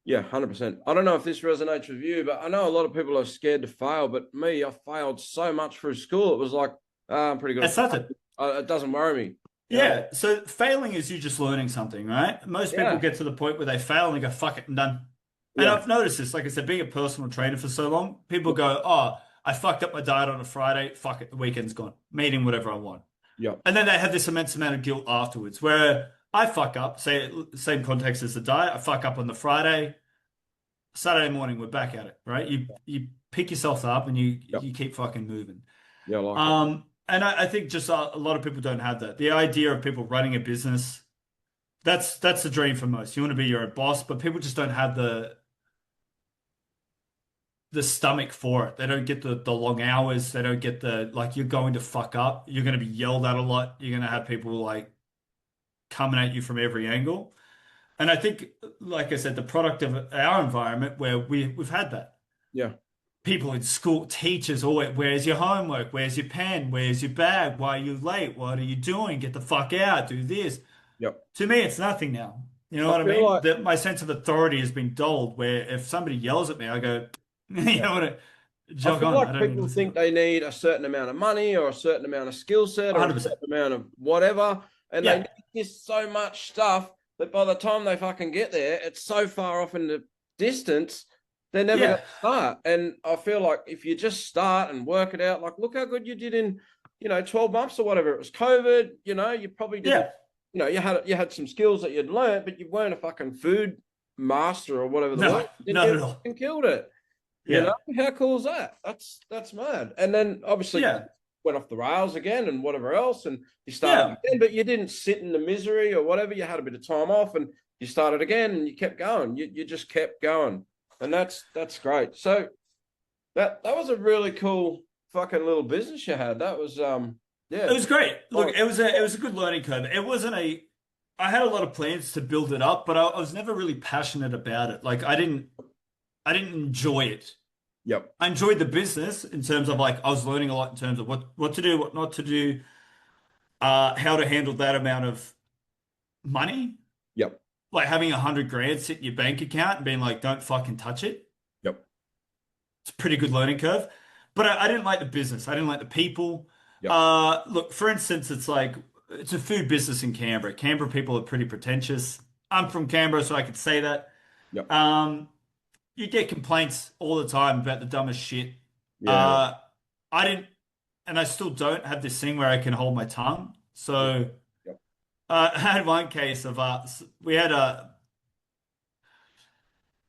Yeah, 100%. I don't know if this resonates with you, but I know a lot of people are scared to fail. But me, I failed so much through school. It was like, I'm pretty good at That's nothing. it doesn't worry me. You know? Yeah. So failing is you just learning something, right? Most people Yeah. get to the point where they fail and they go, fuck it, I'm done. And Yeah. I've noticed this, like I said, being a personal trainer for so long, people go, oh, I fucked up my diet on a Friday. Fuck it, the weekend's gone. I'm eating whatever I want. Yep. And then they have this immense amount of guilt afterwards where I fuck up, say, same context as the diet. I fuck up on the Friday. Saturday morning, we're back at it, right? You pick yourself up and Yep. you keep fucking moving. Yeah, I like it. And I think just a lot of people don't have that. The idea of people running a business, that's the dream for most. You want to be your own boss, but people just don't have the stomach for it. They don't get the long hours. They don't get like, you're going to fuck up. You're going to be yelled at a lot. You're going to have people like coming at you from every angle. And I think, like I said, the product of our environment where we've had that. Yeah. People in school, teachers, always, where's your homework? Where's your pen? Where's your bag? Why are you late? What are you doing? Get the fuck out. Do this. Yep. To me, it's nothing now. You know I what I feel mean? like- That my sense of authority has been dulled where if somebody yells at me, I go, you know what? I Jog feel on. I like don't need to people listen. think they need a certain amount of money or a certain amount of skill set or a 100%. certain amount of whatever, and they Yeah. need this so much stuff that by the time they fucking get there, it's so far off in the distance, they're never going Yeah. to start. And I feel like if you just start and work it out, like look how good you did in, 12 months or whatever. It was COVID, you probably didn't, Yeah. you had some skills that you'd learned, but you weren't a fucking food master or whatever the No, word. Then not you at all. fucking killed it. Yeah. How cool is that? That's mad. And then obviously Yeah. went off the rails again and whatever else, and you started Yeah. again, but you didn't sit in the misery or whatever. You had a bit of time off and you started again and you kept going. You just kept going. And that's great. So that was a really cool fucking little business you had. That was It was great. Look, oh, it was a good learning curve. It wasn't I had a lot of plans to build it up, but I was never really passionate about it. Like I didn't enjoy it. yep. I enjoyed the business in terms of like I was learning a lot in terms of what to do, what not to do, how to handle that amount of money. Yep. Like having 100 grand sit in your bank account and being like, don't fucking touch it. Yep. It's a pretty good learning curve. But I didn't like the business. I didn't like the people. Yep. Look, for instance, it's like it's a food business in Canberra. Canberra people are pretty pretentious. I'm from Canberra, so I could say that. Yep. You get complaints all the time about the dumbest shit. Yeah. I didn't, and I still don't have this thing where I can hold my tongue. So Yep. I had one case of we had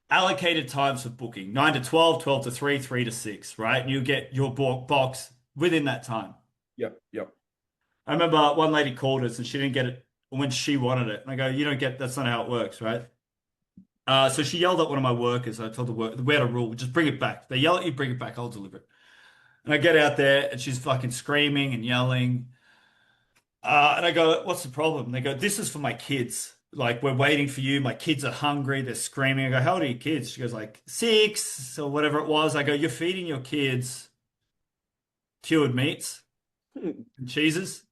allocated times for booking 9 to 12, 12 to 3, 3 to 6, right? And you get your box within that time. Yep. Yep. I remember one lady called us and she didn't get it when she wanted it. And I go, you don't get, that's not how it works, right? So she yelled at one of my workers. I told her we had a rule, just bring it back. They yell at you, bring it back, I'll deliver it. And I get out there and she's fucking screaming and yelling. And I go, what's the problem? And they go, this is for my kids. Like, we're waiting for you. My kids are hungry. They're screaming. I go, how old are your kids? She goes, like 6 or whatever it was. I go, you're feeding your kids cured meats and cheeses.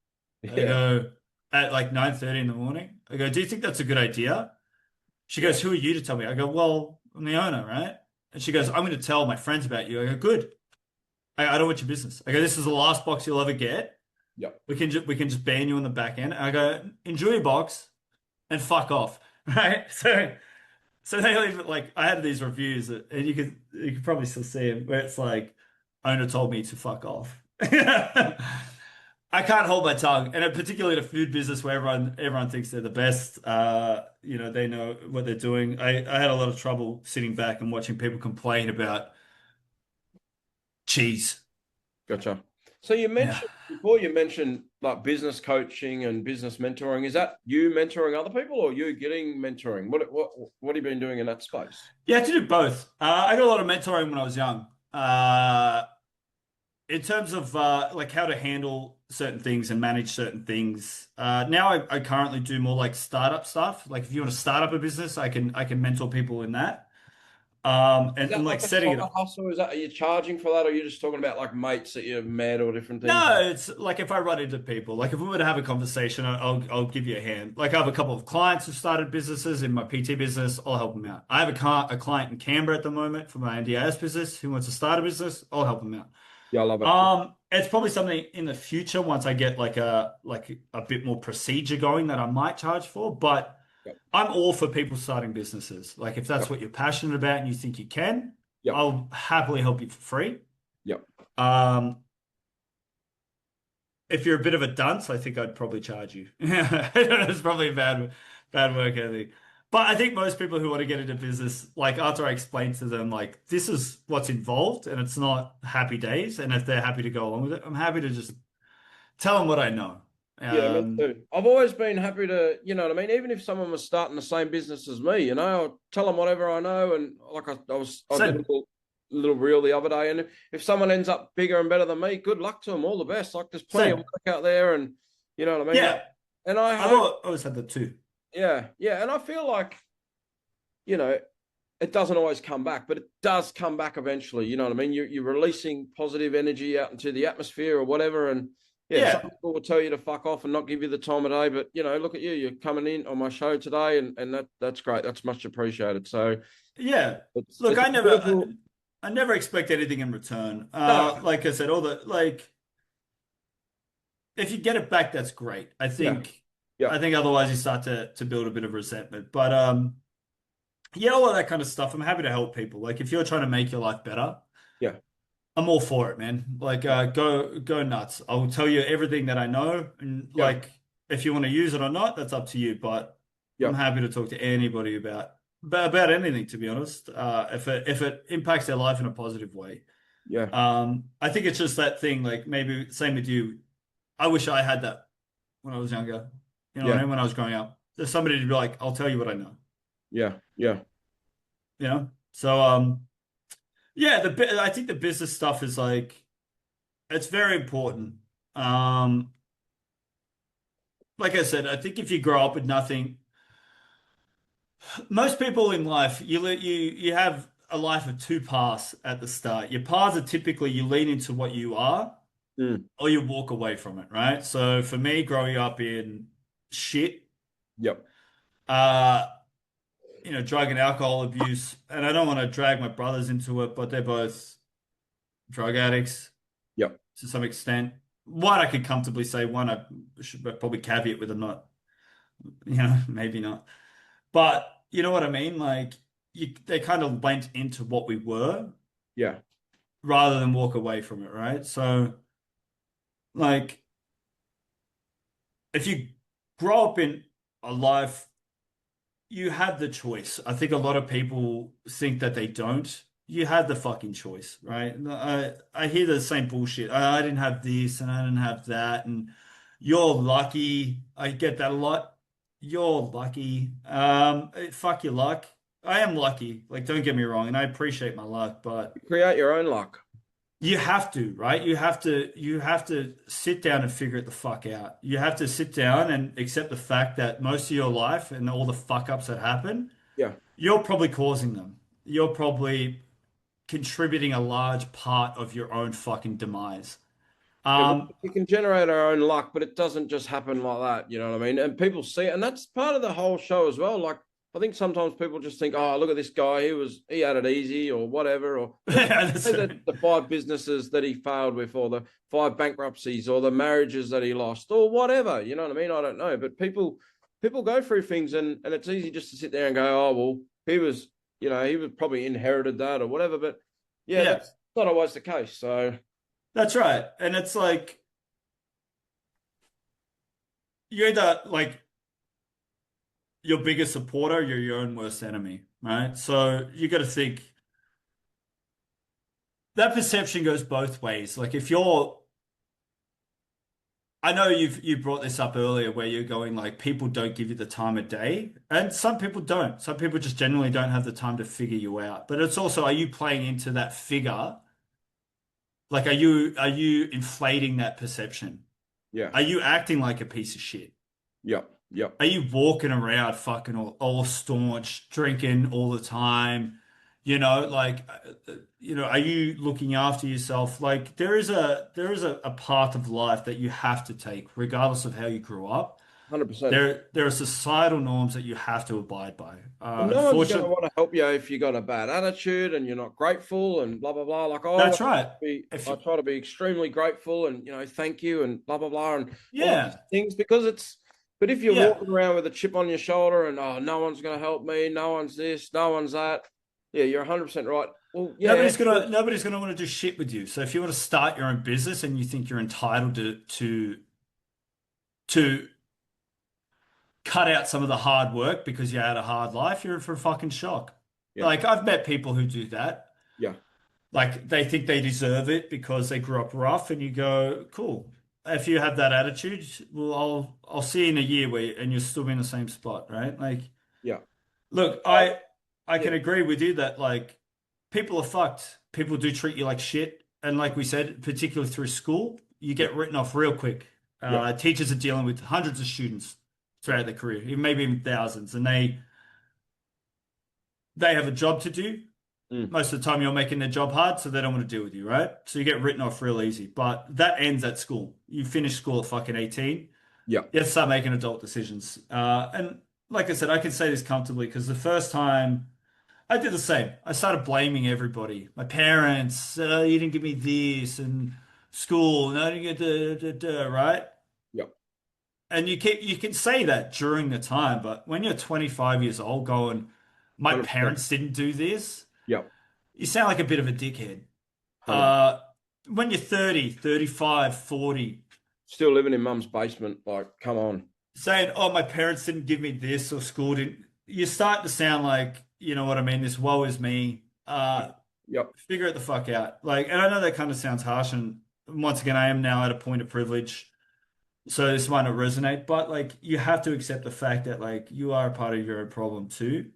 I Yeah. go, at like 9:30 in the morning. I go, do you think that's a good idea? She goes, who are you to tell me? I go, well, I'm the owner, right? And she goes, I'm going to tell my friends about you. I go, good. I don't want your business. I go, this is the last box you'll ever get. Yep. We can just ban you on the back end. I go, enjoy your box and fuck off. Right? So they leave, like I had these reviews and you could probably still see them where it's like owner told me to fuck off. I can't hold my tongue, and particularly the food business where everyone thinks they're the best. They know what they're doing. I had a lot of trouble sitting back and watching people complain about cheese. Gotcha. So you mentioned before, you mentioned like business coaching and business mentoring. Is that you mentoring other people or you getting mentoring? What have you been doing in that space? Yeah, to do both. I got a lot of mentoring when I was young. In terms of like how to handle certain things and manage certain things. Now I currently do more like startup stuff. Like if you want to start up a business, I can mentor people in that. And like a setting it side up. hustle? Are you charging for that, or are you just talking about like mates that you've met or different things? No, it's like if I run into people, like if we were to have a conversation, I'll give you a hand. Like I have a couple of clients who started businesses in my PT business. I'll help them out. I have a client in Canberra at the moment for my NDIS business who wants to start a business. I'll help them out. Yeah, I love it. It's probably something in the future once I get like a bit more procedure going that I might charge for, but Yep. I'm all for people starting businesses. Like if that's what you're passionate about and you think you can, Yep. I'll happily help you for free. Yep. If you're a bit of a dunce, I think I'd probably charge you. It's probably a bad work ethic. But I think most people who want to get into business, like after I explain to them, like this is what's involved and it's not happy days. And if they're happy to go along with it, I'm happy to just tell them what I know. Yeah, me too. I've always been happy to, you know what I mean? Even if someone was starting the same business as me, I'll tell them whatever I know. And like I did a little reel the other day. And if someone ends up bigger and better than me, good luck to them. All the best. Like there's plenty of work out there, and you know what I mean? Yeah. And I've always had that too. Yeah. Yeah. And I feel like, it doesn't always come back, but it does come back eventually. You know what I mean? You're releasing positive energy out into the atmosphere or whatever. And some people will tell you to fuck off and not give you the time of day, but look at you. You're coming in on my show today, and that's great. That's much appreciated. So yeah, look, I I never expect anything in return. No. Like I said, all the like if you get it back, that's great. Yeah. Yeah. I think otherwise you start to build a bit of resentment. But yeah, all of that kind of stuff. I'm happy to help people. Like if you're trying to make your life better, Yeah. I'm all for it, man. Like go nuts. I'll tell you everything that I know, and Yeah. like if you want to use it or not, that's up to you. But I'm Yeah. happy to talk to anybody about anything, to be honest. If it impacts their life in a positive way. Yeah. I think it's just that thing, like maybe same with you. I wish I had that when I was younger. You know what I Yeah. mean? When I was growing up. There's somebody to be like, I'll tell you what I know. Yeah. Yeah. You know? So yeah, I think the business stuff is like it's very important. Um like I said, I think if you grow up with nothing, most people in life, you have a life of two paths at the start. Your paths are typically you lean into what you are Mm. or you walk away from it, right? So for me, growing up in shit, Yep. uh, drug and alcohol abuse, and I don't want to drag my brothers into it, but they're both drug addicts Yep. to some extent. One I could comfortably say, one I should probably caveat with, I'm not, maybe not. But you know what I mean? Like they kind of went into what we were Yeah. rather than walk away from it, right? So like if you grow up in a life, you have the choice. I think a lot of people think that they don't. You have the fucking choice, right? I hear the same bullshit. I didn't have this and I didn't have that, and you're lucky. I get that a lot. You're lucky. Fuck your luck. I am lucky. Like, don't get me wrong, and I appreciate my luck, but Create your own luck. you have to, right? You have to sit down and figure it the fuck out. You have to sit down and accept the fact that most of your life and all the fuck ups that happen, Yeah. you're probably causing them. You're probably contributing a large part of your own fucking demise. Yeah, Um, we can generate our own luck, but it doesn't just happen like that. You know what I mean? And people see it, and that's part of the whole show as well. Like, I think sometimes people just think, "Oh, look at this guy. He had it easy, or whatever." Or that's say right. that the 5 businesses that he failed with, or the 5 bankruptcies, or the marriages that he lost, or whatever. You know what I mean? I don't know, but people go through things, and it's easy just to sit there and go, "Oh, well, he was probably inherited that or whatever." But yeah, Yeah, that's not always the case. So that's right. And it's like you're either like your biggest supporter, you're your own worst enemy, right? So you got to think that perception goes both ways. Like if you're I know you brought this up earlier where you're going like people don't give you the time of day, and some people don't. Some people just generally don't have the time to figure you out. But it's also, are you playing into that figure? Like, are you inflating that perception? yeah, Are you acting like a piece of shit? yep, yep. Are you walking around fucking all staunch, drinking all the time? Like, are you looking after yourself? Like, there is a path of life that you have to take, regardless of how you grew up. 100%. There are societal norms that you have to abide by. And no one's going to Unfortunately, want to help you if you got a bad attitude and you're not grateful and blah blah blah. Like that's right. If I you, try to be extremely grateful and thank you and blah blah blah and all of these yeah, things because it's. But if you're yeah. walking around with a chip on your shoulder and no one's going to help me, no one's this, no one's that, yeah, you're 100% right. Well, yeah, Nobody's gonna want to do shit with you. So if you want to start your own business and you think you're entitled to cut out some of the hard work because you had a hard life, you're in for a fucking shock. yeah, Like I've met people who do that. yeah, Like they think they deserve it because they grew up rough, and you go, cool. If you have that attitude, well, I'll see you in a year and you'll still be in the same spot, right? Like, yeah, look, oh, I yeah, can agree with you that like people are fucked. People do treat you like shit, and like we said, particularly through school, you yeah, get written off real quick. yeah, Teachers are dealing with hundreds of students throughout their career, maybe even thousands, and they have a job to do. mm, Most of the time, you're making their job hard, so they don't want to deal with you, right? So you get written off real easy. But that ends at school. You finish school at fucking 18. yeah, You have to start making adult decisions. And like I said, I can say this comfortably because the first time I did the same. I started blaming everybody. My parents, you didn't give me this, and school, no, you get right? Yep. And you can say that during the time, but when you're 25 years old going, my 100%. parents didn't do this, Yep. you sound like a bit of a dickhead. 100%. Uh, when you're 30, 35, 40, Still living in mum's basement. Like, come on. saying, oh, my parents didn't give me this or school didn't, you start to sound like, you know what I mean? This woe is me. Yep. Figure it the fuck out. Like, and I know that kind of sounds harsh, and once again, I am now at a point of privilege, so this might not resonate, but like, you have to accept the fact that like you are a part of your own problem too,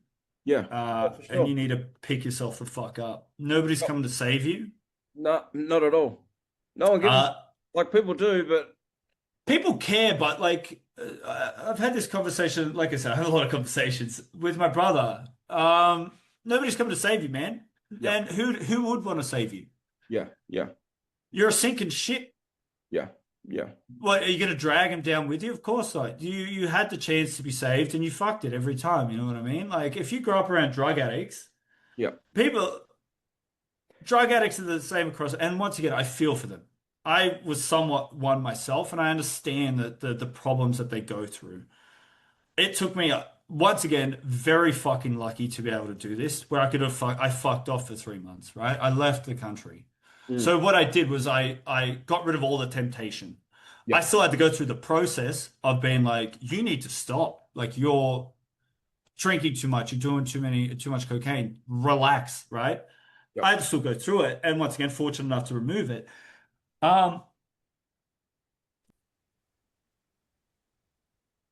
Yeah. Oh, for and sure. you need to pick yourself the fuck up. Nobody's Yep. coming to save you. No, not at all. No one gives a, Uh, like people do, but People care, but like, I've had this conversation. Like I said, I have a lot of conversations with my brother. Nobody's coming to save you, man. yeah, And who would want to save you? yeah, yeah, You're a sinking ship. yeah, yeah, What, are you going to drag him down with you? Of course not. You had the chance to be saved and you fucked it every time. You know what I mean? Like if you grow up around drug addicts, yeah, people, drug addicts are the same across. And once again, I feel for them. I was somewhat one myself, and I understand the problems that they go through. It took me once again very fucking lucky to be able to do this, where I fucked off for 3 months, right? I left the country. mm, So what I did was I got rid of all the temptation. I yep, still had to go through the process of being like, you need to stop. Like you're drinking too much, you're doing too much cocaine. Relax, right? I yep. had to still go through it, and once again, fortunate enough to remove it. Um,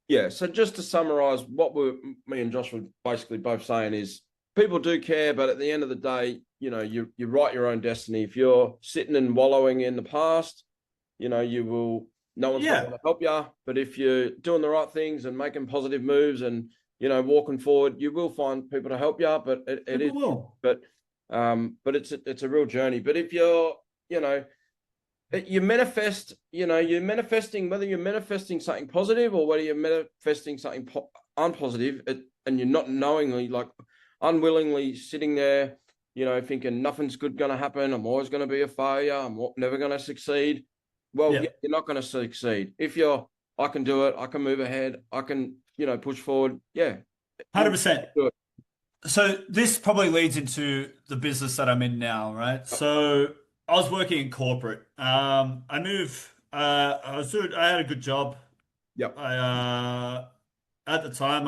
Yeah. So just to summarize, what me and Josh were basically both saying is people do care, but at the end of the day, you write your own destiny. If you're sitting and wallowing in the past, you will. No one's not yeah, going to help you. But if you're doing the right things and making positive moves and walking forward, you will find people to help you. But it people is, will. but it's a real journey. But if you're, you know, you manifest, you're manifesting, whether you're manifesting something positive or whether you're manifesting something unpositive, and you're not knowingly, like unwillingly sitting there, thinking nothing's good going to happen. I'm always going to be a failure. I'm never going to succeed. Well, Yeah, yeah, you're not going to succeed. If I can do it, I can move ahead, I can, push forward. Yeah, you 100%. do it. So this probably leads into the business that I'm in now, right? So I was working in corporate. I moved. I had a good job. Yep. At the time,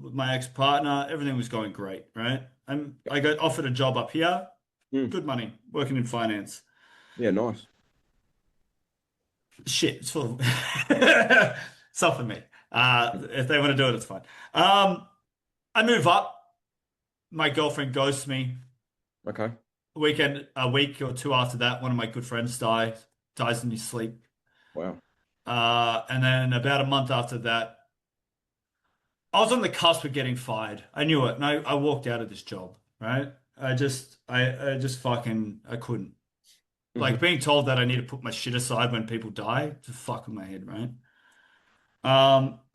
with my ex-partner, everything was going great, right? And Yep. I got offered a job up here, Mm. good money, working in finance. Yeah, nice. Shit, it's full of it's not for me. If they want to do it, it's fine. I move up. My girlfriend ghosts me. Okay. A week or two after that, one of my good friends dies in his sleep. Wow. And then about a month after that, I was on the cusp of getting fired. I knew it, and I walked out of this job, right? I just fucking, I couldn't. Hmm. Like being told that I need to put my shit aside when people die, to fuck with my head, right?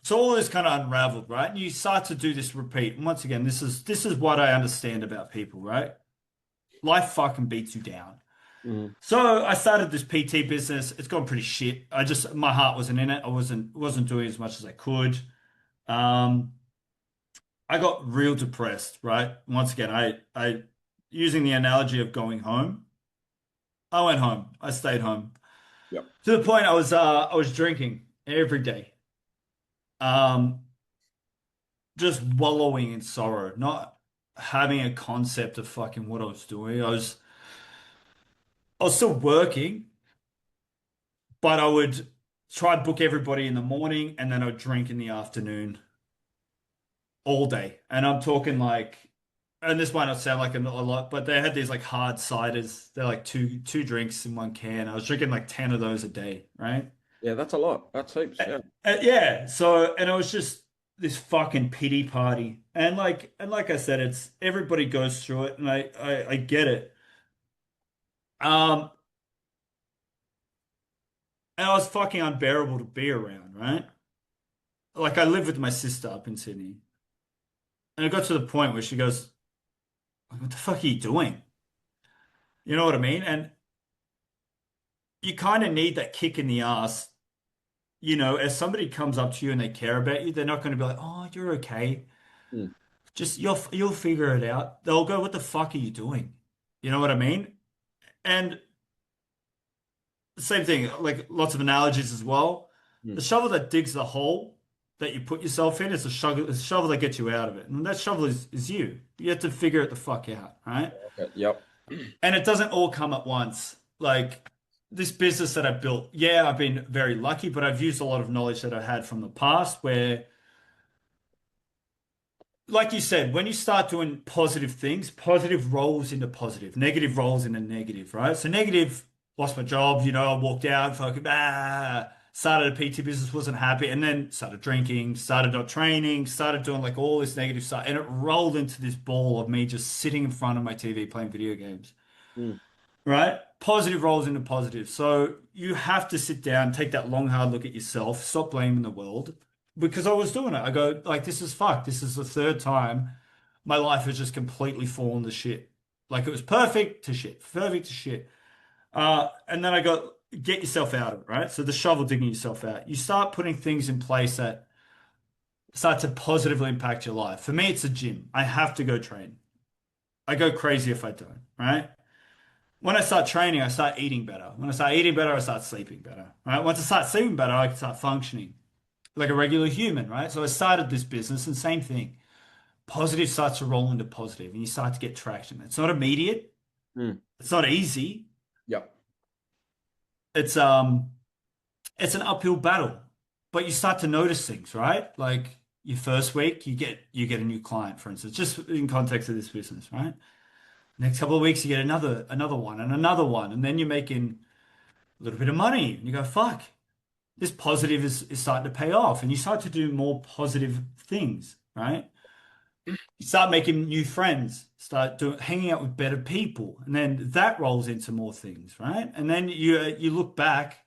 So all this kind of unraveled, right? And you start to do this repeat. And once again, this is what I understand about people, right? Life fucking beats you down. Hmm. So I started this PT business. It's gone pretty shit. My heart wasn't in it. I wasn't doing as much as I could. Um, I got real depressed, right? Once again, I using the analogy of going home, I went home. I stayed home Yep. to the point I was drinking every day. Um, just wallowing in sorrow, not having a concept of fucking what I was doing. I was still working, but I would try and book everybody in the morning and then I would drink in the afternoon all day. And I'm talking like, and this might not sound like a lot, but they had these like hard ciders. They're like two drinks in one can. I was drinking like 10 of those a day, right? Yeah, that's a lot. That's heaps. Yeah. Yeah. So, and it was just this fucking pity party. And like I said, it's everybody goes through it and I get it. Um, and I was fucking unbearable to be around, right? Like I live with my sister up in Sydney. And it got to the point where she goes, Like, what the fuck are you doing? You know what I mean? And you kind of need that kick in the ass. As somebody comes up to you and they care about you, they're not going to be like, "Oh, you're okay. Mm. Just you'll figure it out." They'll go, "What the fuck are you doing?" You know what I mean? And same thing, like lots of analogies as well. The Mm. shovel that digs the hole that you put yourself in is the shovel that gets you out of it. And that shovel is you. You have to figure it the fuck out, right? Okay. Yep. And it doesn't all come at once. Like this business that I built, yeah, I've been very lucky, but I've used a lot of knowledge that I had from the past where, like you said, when you start doing positive things, positive rolls into positive, negative rolls into negative, right? So negative, lost my job, I walked out, fucking started a PT business, wasn't happy, and then started drinking, started not training, started doing like all this negative stuff, and it rolled into this ball of me just sitting in front of my TV playing video games. Mm. Right? Positive rolls into positive. So you have to sit down, take that long, hard look at yourself, stop blaming the world. Because I was doing it. I go, like, this is fucked. This is the third time my life has just completely fallen to shit. Like it was perfect to shit, perfect to shit. And then I go, get yourself out of it, right? So the shovel digging yourself out. You start putting things in place that start to positively impact your life. For me, it's a gym. I have to go train. I go crazy if I don't, right? When I start training, I start eating better. When I start eating better, I start sleeping better. Right? Once I start sleeping better, I can start functioning like a regular human, right? So I started this business and same thing. Positive starts to roll into positive and you start to get traction. It's not immediate. Mm. It's not easy. Yep. It's it's an uphill battle. But you start to notice things, right? Like your first week, you get a new client, for instance, just in context of this business, right? Next couple of weeks, you get another one and another one, and then you're making a little bit of money. And you go, fuck, this positive is starting to pay off. And you start to do more positive things, right? You start making new friends, hanging out with better people. And then that rolls into more things, right? And then you look back.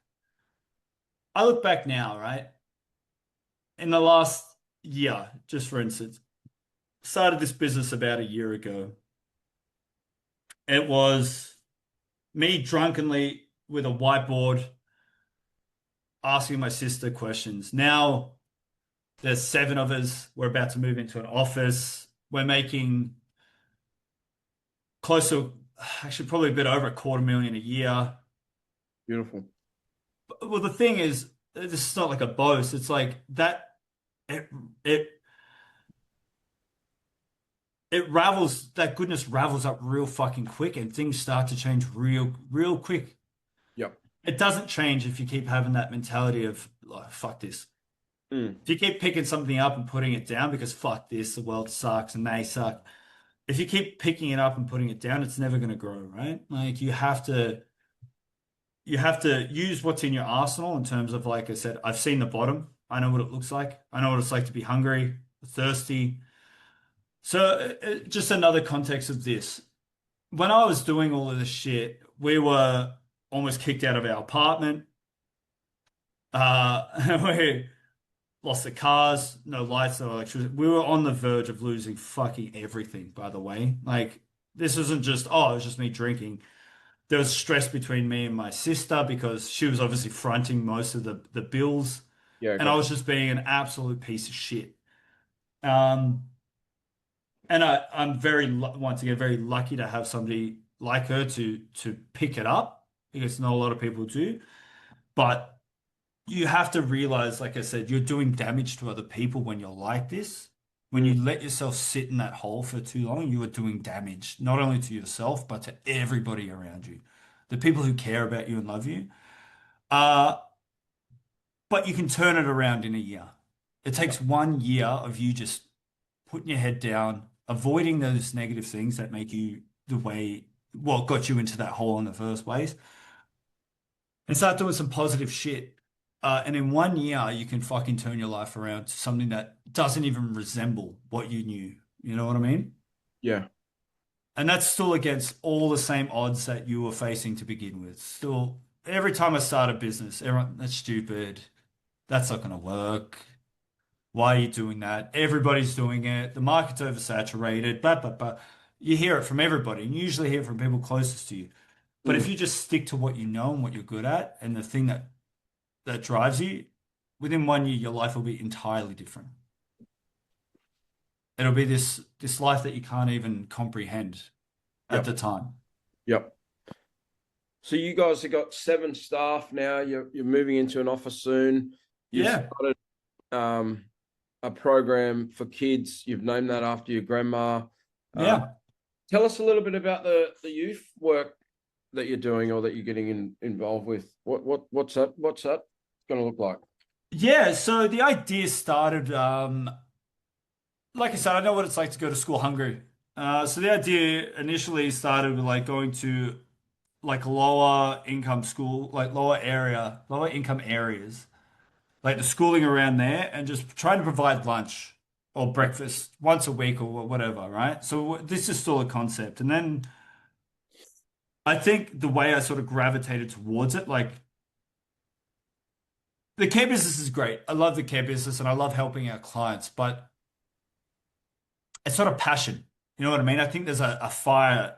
I look back now, right? In the last year, just for instance, started this business about a year ago. It was me drunkenly with a whiteboard asking my sister questions. Now there's seven of us. We're about to move into an office. We're making close to, actually, probably a bit over 250,000 a year. Beautiful. Well, the thing is, this is not like a boast. It's like that. It it it ravels. That goodness ravels up real fucking quick, and things start to change real quick. Yep. It doesn't change if you keep having that mentality of like, fuck this. Mm. If you keep picking something up and putting it down because fuck this, the world sucks and they suck. If you keep picking it up and putting it down, it's never going to grow, right? Like you have to use what's in your arsenal in terms of, like I said, I've seen the bottom. I know what it looks like. I know what it's like to be hungry, thirsty. So just another context of this. When I was doing all of this shit, we were almost kicked out of our apartment. We lost the cars, no lights, no electricity. We were on the verge of losing fucking everything, by the way. Like, this isn't just, oh, it was just me drinking. There was stress between me and my sister because she was obviously fronting most of the bills, Yeah. and I Gotcha. was just being an absolute piece of shit. Um, and I'm once again, very lucky to have somebody like her to pick it up because not a lot of people do. But you have to realize, like I said, you're doing damage to other people when you're like this. When Mm. you let yourself sit in that hole for too long, you are doing damage, not only to yourself, but to everybody around you, the people who care about you and love you. Uh, but you can turn it around in a year. It takes 1 year of you just putting your head down, avoiding those negative things that make you what got you into that hole in the first place, and start doing some positive shit. And in 1 year, you can fucking turn your life around to something that doesn't even resemble what you knew. You know what I mean? Yeah. And that's still against all the same odds that you were facing to begin with. Still, every time I start a business, everyone, that's stupid. That's not going to work. Why are you doing that? Everybody's doing it. The market's oversaturated, blah, blah, blah. you hear it from everybody, and you usually hear it from people closest to you. But if Mm. you just stick to what you know and what you're good at, and the thing that drives you, within 1 year, your life will be entirely different. It'll be this life that you can't even comprehend at Yep. the time. Yep. So you guys have got 7 staff now. You're moving into an office soon. You've Yeah, started a program for kids. You've named that after your grandma. Uh, yeah. Tell us a little bit about the youth work that you're doing or that you're getting involved with. What's that going to look like? Yeah, so the idea started, like I said, I know what it's like to go to school hungry. So the idea initially started with like going to like lower income school, like lower income areas, like the schooling around there, and just trying to provide lunch or breakfast once a week or whatever, right? So this is still a concept. And then I think the way I sort of gravitated towards it, like the care business is great. I love the care business and I love helping our clients, but it's not a passion. You know what I mean? I think there's a fire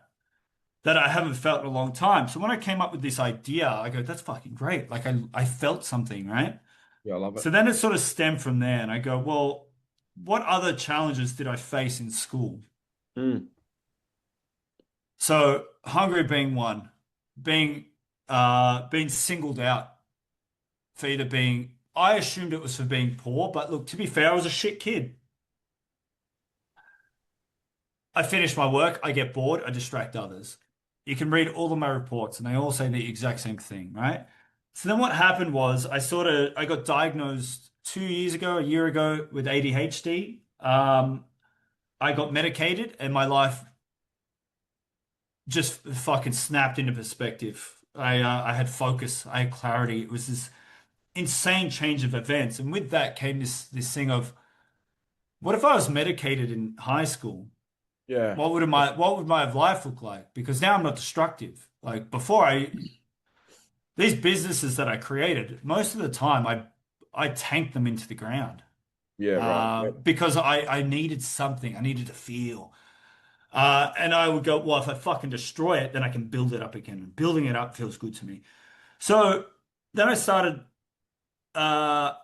that I haven't felt in a long time. So when I came up with this idea, I go, that's fucking great. Like I felt something, right? Yeah, I love it. So then it sort of stemmed from there. And I go, well, what other challenges did I face in school? Mm. So hungry being one, being being singled out for either being, I assumed it was for being poor, but look, to be fair, I was a shit kid. I finish my work, I get bored, I distract others. You can read all of my reports and they all say the exact same thing, right? So then what happened was I got diagnosed 2 years ago, a year ago with ADHD. I got medicated and my life just fucking snapped into perspective. I had focus, I had clarity. It was this insane change of events. And with that came this thing of what if I was medicated in high school? Yeah. What would my life look like? Because now I'm not destructive. Like before these businesses that I created, most of the time I tanked them into the ground. Yeah. Right. Yep. Because I needed something. I needed to feel. And I would go, well, if I fucking destroy it, then I can build it up again. And building it up feels good to me. So then I started uh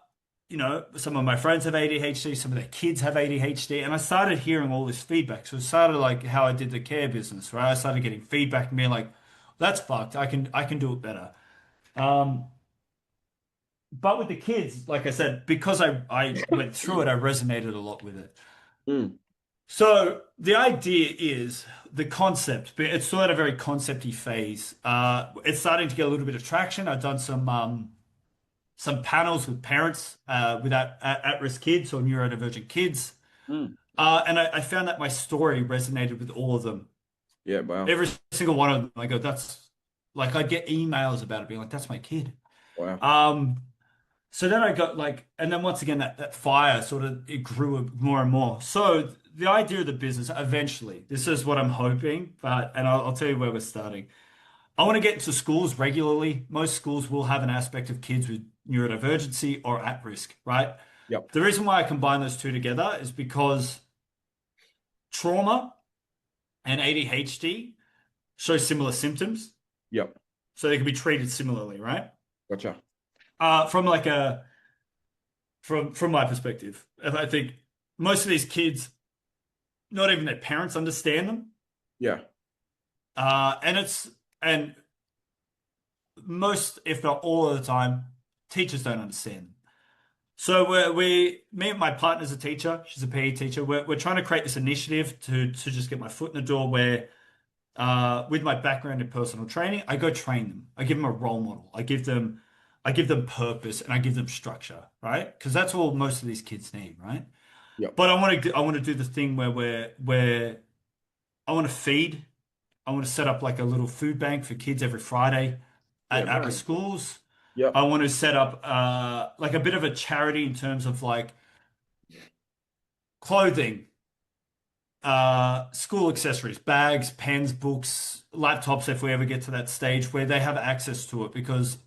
some of my friends have ADHD, some of their kids have ADHD, and I started hearing all this feedback. So it started like how I did the care business, right? I started getting feedback and being like, that's fucked. I can do it better. Um, but with the kids, like I said, because I went through it, I resonated a lot with it. Mm. So the idea is the concept, but it's still at a very concepty phase. It's starting to get a little bit of traction. I've done some panels with parents at-risk kids or neurodivergent kids. Mm. And I found that my story resonated with all of them. Yeah. Wow. Every single one of them. I go, that's like I get emails about it being like, that's my kid. Wow. Um, so then I got like, and then once again, that fire sort of it grew more and more. So the idea of the business eventually, this is what I'm hoping, and I'll tell you where we're starting. I want to get into schools regularly. Most schools will have an aspect of kids with neurodivergency or at risk, right? Yep. The reason why I combine those two together is because trauma and ADHD show similar symptoms, Yep. so they can be treated similarly, right? Gotcha. From like a from my perspective, and I think most of these kids, not even their parents understand them, Yeah. and most, if not all of the time, teachers don't understand them. So me and my partner's a teacher. She's a PE teacher. We're trying to create this initiative to just get my foot in the door where, with my background in personal training, I go train them. I give them a role model. I give them purpose and I give them structure, right? Because that's all most of these kids need, right? Yep. But I want to do the thing where I want to feed. I want to set up like a little food bank for kids every Friday Yeah. at Man. schools. I Yep. want to set up like a bit of a charity in terms of like clothing, school accessories, bags, pens, books, laptops, if we ever get to that stage where they have access to it. Because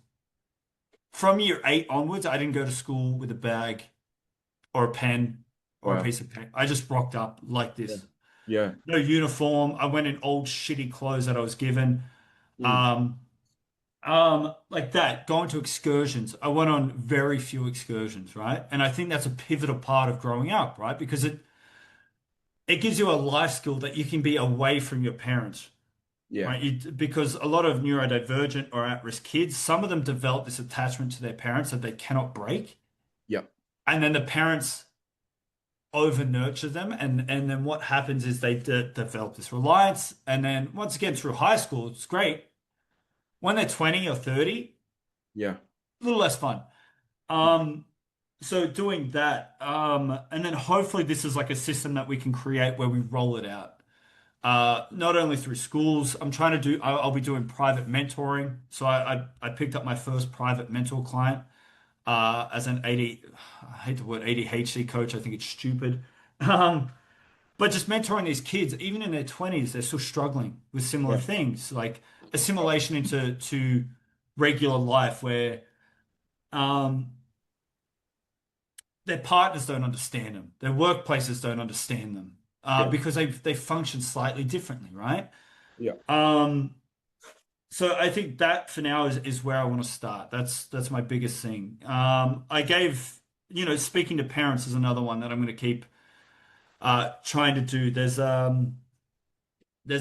from year 8 onwards, I didn't go to school with a bag or a pen or a Wow. piece of paper. I just rocked up like Yeah. this. Yeah. No uniform. I went in old shitty clothes that I was given. Mm. Um, like that, going to excursions. I went on very few excursions, right? And I think that's a pivotal part of growing up, right? Because it gives you a life skill that you can be away from your parents, Yeah. right? Because a lot of neurodivergent or at-risk kids, some of them develop this attachment to their parents that they cannot break. Yeah. And then the parents over nurture them. And then what happens is they develop this reliance. And then once again, through high school, it's great. When they're 20 or 30, Yeah. a little less fun. Um, so doing that, and then hopefully this is like a system that we can create where we roll it out. Not only through schools, I'm trying to do, I'll be doing private mentoring. So I picked up my first private mentor client as an I hate the word ADHD coach. I think it's stupid. Um, but just mentoring these kids, even in their 20s, they're still struggling with similar Yeah. things, like assimilation into regular life where um, their partners don't understand them, their workplaces don't understand them Yeah. because they function slightly differently, right? Yeah. Um, so I think that for now is where I want to start. That's my biggest thing. I gave, speaking to parents is another one that I'm going to keep trying to do. There's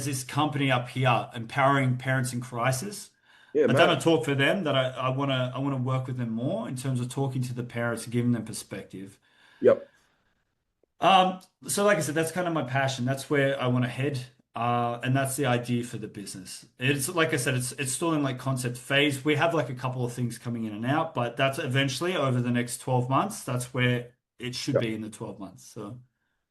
this company up here, empowering parents in crisis. Yeah, I've done mad. a talk for them that I wanna work with them more in terms of talking to the parents and giving them perspective. Yep. So like I said, that's kind of my passion. That's where I want to head. And that's the idea for the business. It's like I said, it's still in like concept phase. We have like a couple of things coming in and out, but that's eventually over the next 12 months. That's where it should Yep. be in the 12 months. So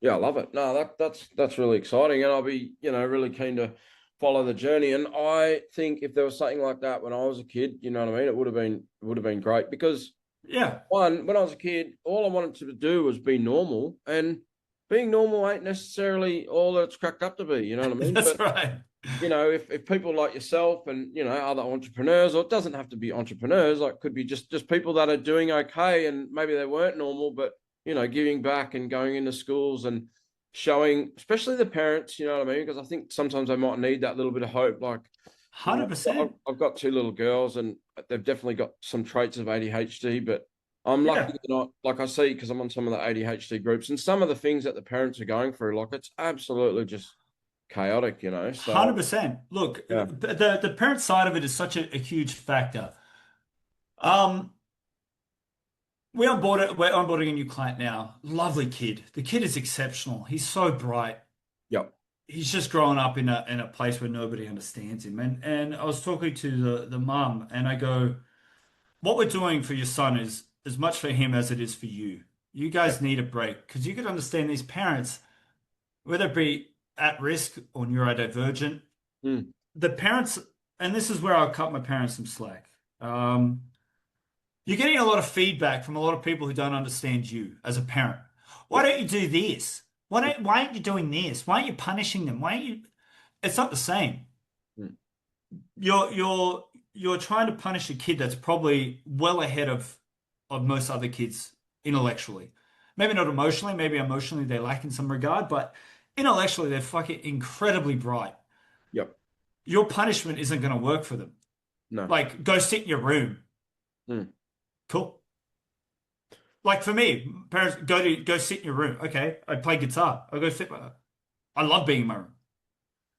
Yeah, I love it. No, that's really exciting, and I'll be, really keen to follow the journey. And I think if there was something like that when I was a kid, you know what I mean, it would have been great because yeah, one, when I was a kid, all I wanted to do was be normal, and being normal ain't necessarily all that it's cracked up to be. You know what I mean? that's But right. if people like yourself and other entrepreneurs, or it doesn't have to be entrepreneurs, like could be just people that are doing okay and maybe they weren't normal, but giving back and going into schools and showing, especially the parents, you know what I mean? Because I think sometimes they might need that little bit of hope. Like, I've 100%. I've got two little girls and they've definitely got some traits of ADHD, but I'm lucky Yeah. that not, like I see, because I'm on some of the ADHD groups and some of the things that the parents are going through, like it's absolutely just chaotic, So 100%. Look, yeah. the parent side of it is such a huge factor. Um, we're onboarding a new client now. Lovely kid. The kid is exceptional. He's so bright. Yep. He's just growing up in a place where nobody understands him. And I was talking to the mum and I go, what we're doing for your son is as much for him as it is for you. You guys Yep. need a break because you could understand these parents, whether it be at risk or neurodivergent, Mm. the parents, and this is where I'll cut my parents some slack. Um, you're getting a lot of feedback from a lot of people who don't understand you as a parent. Why Yep. don't you do this? Why aren't you doing this? Why aren't you punishing them? Why aren't you? It's not the same. Mm. You're trying to punish a kid that's probably well ahead of most other kids intellectually. Maybe not emotionally, maybe emotionally they lack in some regard, but intellectually they're fucking incredibly bright. Yep. Your punishment isn't going to work for them. No. Like, go sit in your room. Mm. Cool. Like for me, parents go sit in your room. Okay, I play guitar. I go sit. I love being in my room.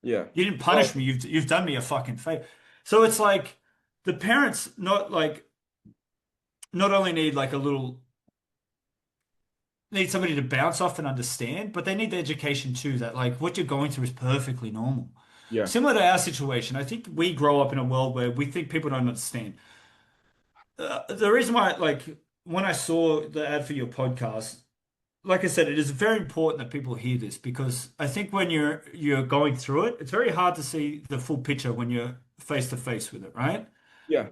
Yeah. You didn't Well, punish me. You've done me a fucking favor. So it's like the parents not only need like a little need somebody to bounce off and understand, but they need the education too. That like what you're going through is perfectly normal. yeah. Similar to our situation, I think we grow up in a world where we think people don't understand. The reason why, like, when I saw the ad for your podcast, like I said, it is very important that people hear this because I think when you're going through it, it's very hard to see the full picture when you're face to face with it, right? Yeah.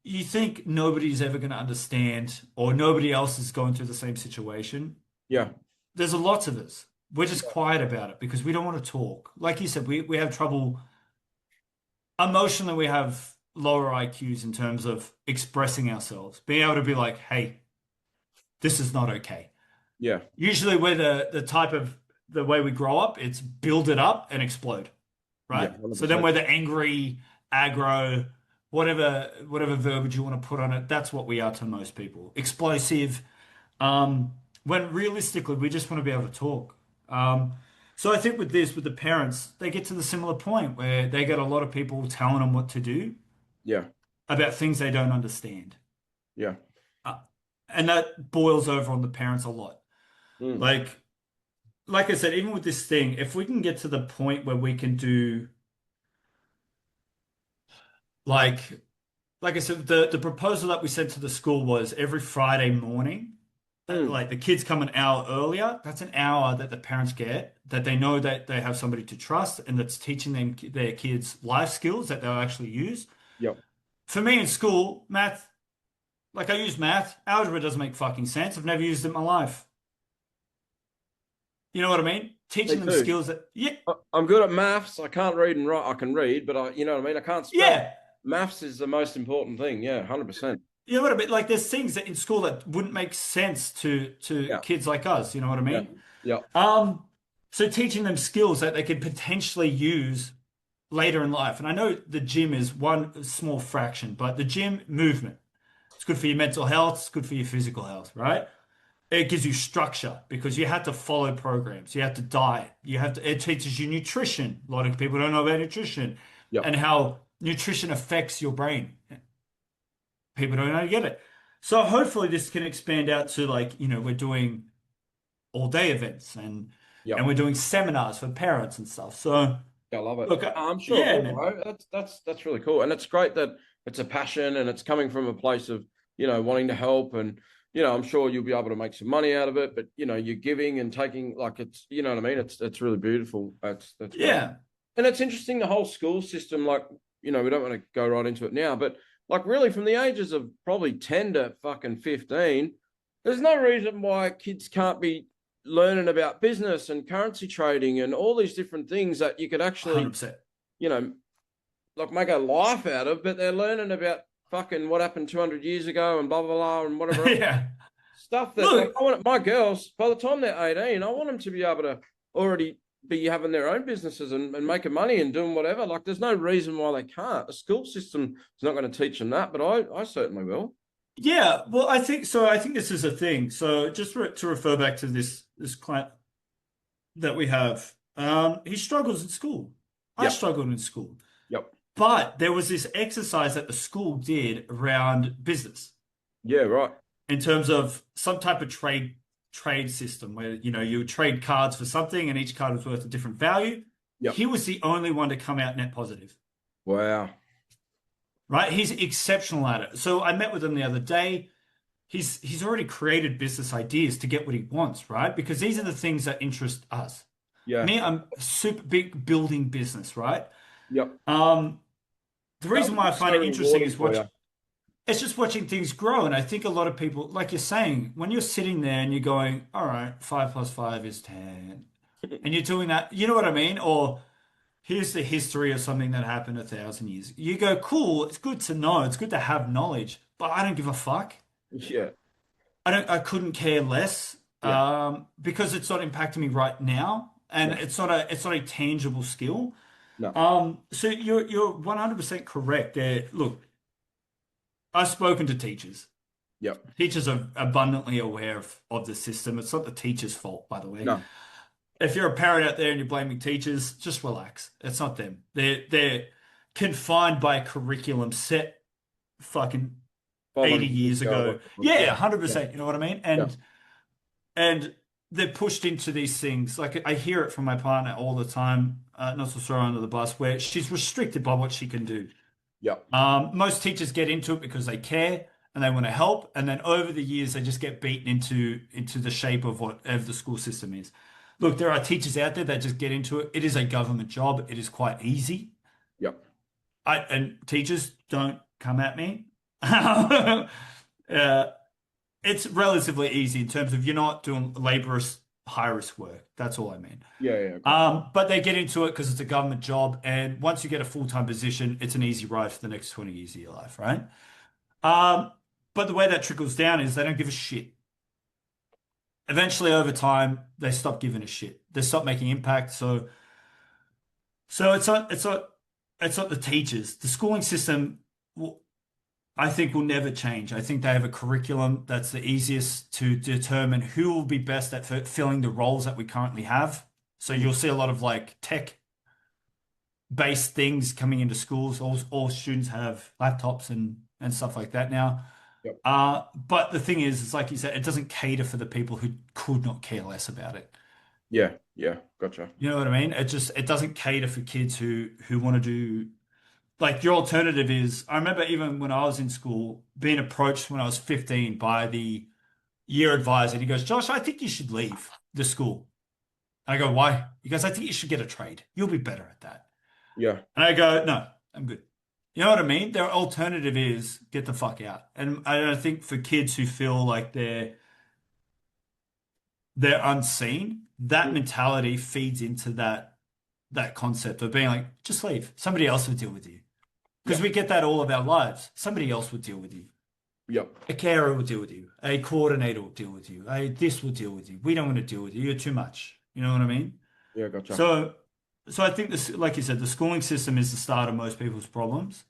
You think nobody's ever going to understand or nobody else is going through the same situation. Yeah. There's a lots of us. We're just quiet about it because we don't want to talk. Like you said, we have trouble emotionally, we have lower IQs in terms of expressing ourselves, being able to be like, hey, this is not okay. Yeah. Usually we're the type of the way we grow up, it's build it up and explode, Yeah, right? So then 100%. we're the angry, aggro, whatever verbiage you want to put on it. That's what we are to most people. Explosive. When realistically, we just want to be able to talk. So I think with this, with the parents, they get to the similar point where they get a lot of people telling them what to do Yeah, about things they don't understand. yeah. Uh, and that boils over on the parents a lot. Mm, Like, like I said, even with this thing, if we can get to the point where we can do like like I said, the proposal that we sent to the school was every Friday morning, mm. like the kids come an hour earlier. That's an hour that the parents get that they know that they have somebody to trust and that's teaching them their kids life skills that they'll actually use. Yep. For me in school, math, like I use math, algebra doesn't make fucking sense. I've never used it in my life. You know what I mean? Me Teaching them too. skills that, yeah, I'm good at maths. I can't read and write. I can read, but you know what I mean? I can't spell. yeah. Maths is the most important thing. Yeah, 100%. You know what I mean? Like there's things that in school that wouldn't make sense to Yeah, kids like us. You know what I yeah, mean? yeah, So teaching them skills that they could potentially use later in life. And I know the gym is one small fraction, but the gym movement, it's good for your mental health, it's good for your physical health, right? It gives you structure because you have to follow programs, you have to diet, it teaches you nutrition. A lot of people don't know about nutrition yeah, and how nutrition affects your brain. People don't know how to get it. So hopefully this can expand out to like, we're doing all day events yeah. and we're doing seminars for parents and stuff. So I love it. look, I'm sure it yeah, will, man. bro. That's really cool, and it's great that it's a passion and it's coming from a place of wanting to help, and I'm sure you'll be able to make some money out of it. But you're giving and taking, like it's what I mean. It's really beautiful. That's great, Yeah, and it's interesting the whole school system. Like we don't want to go right into it now, but like really from the ages of probably 10 to fucking 15, there's no reason why kids can't be learning about business and currency trading and all these different things that you could actually, 100%. you know, like make a life out of, but they're learning about fucking what happened 200 years ago and blah, blah, blah, and whatever else. Yeah. Stuff that like, Look, I want my girls, by the time they're 18, I want them to be able to already be having their own businesses and making money and doing whatever. Like there's no reason why they can't. The school system is not going to teach them that, but I certainly will. yeah, well, I think so. I think this is a thing. So just to refer back to this client that we have, he struggles in school. I Yep. struggled in school. Yep. But there was this exercise that the school did around business Yeah, right. in terms of some type of trade system where you trade cards for something and each card was worth a different value. Yep. He was the only one to come out net positive. Wow. Right? He's exceptional at it. So I met with him the other day. He's already created business ideas to get what he wants, right? Because these are the things that interest us. Yeah. Me, I'm super big building business, right? Yep. The reason why I find it interesting is watching. it's just watching things grow. And I think a lot of people, like you're saying, when you're sitting there and you're going, all right, 5 plus 5 is 10, and you're doing that, you know what I mean? Or here's the history of something that happened 1,000 years. You go, cool, it's good to know, it's good to have knowledge, but I don't give a fuck. Yeah. I couldn't care less, Yeah. because it's not impacting me right now, and Yeah. it's not a tangible skill. No. So you're 100% correct there. Look, I've spoken to teachers. Yep. Teachers are abundantly aware of the system. It's not the teacher's fault, by the way. No. If you're a parent out there and you're blaming teachers, just relax. It's not them. They're confined by a curriculum set fucking 80 years ago. Yeah, 100%. You know what I mean? And they're pushed into these things. Like I hear it from my partner all the time, not to throw her under the bus, where she's restricted by what she can do. Yep. Most teachers get into it because they care and they want to help, and then over the years they just get beaten into the shape of whatever the school system is. Look, there are teachers out there that just get into it. It is a government job. It is quite easy. Yep. And teachers, don't come at me. It's relatively easy in terms of you're not doing laborious, high risk work. That's all I mean. Yeah. Yeah. But they get into it because it's a government job, and once you get a full-time position, it's an easy ride for the next 20 years of your life, right? But the way that trickles down is they don't give a shit. eventually over time they stop giving a shit. They stop making impact. So it's not the teachers. The schooling system I think will never change. I think they have a curriculum that's the easiest to determine who will be best at filling the roles that we currently have. So you'll see a lot of like tech based things coming into schools. All students have laptops and stuff like that now. Yep. But the thing is, it's like you said, it doesn't cater for the people who could not care less about it. Yeah, yeah, gotcha. You know what I mean? It doesn't cater for kids who want to do like your alternative is. I remember even when I was in school being approached when I was 15 by the year advisor. He goes, Josh, I think you should leave the school. I go, why? He goes, I think you should get a trade. You'll be better at that. Yeah. And I go, no, I'm good. You know what I mean? Their alternative is get the fuck out. And I think for kids who feel like they're unseen, that mentality feeds into that concept of being like, just leave. Somebody else will deal with you. Because we get that all of our lives. Somebody else will deal with you. Yep. A carer will deal with you. A coordinator will deal with you. This will deal with you. We don't want to deal with you. You're too much. You know what I mean? Yeah, gotcha. So I think this, like you said, the schooling system is the start of most people's problems.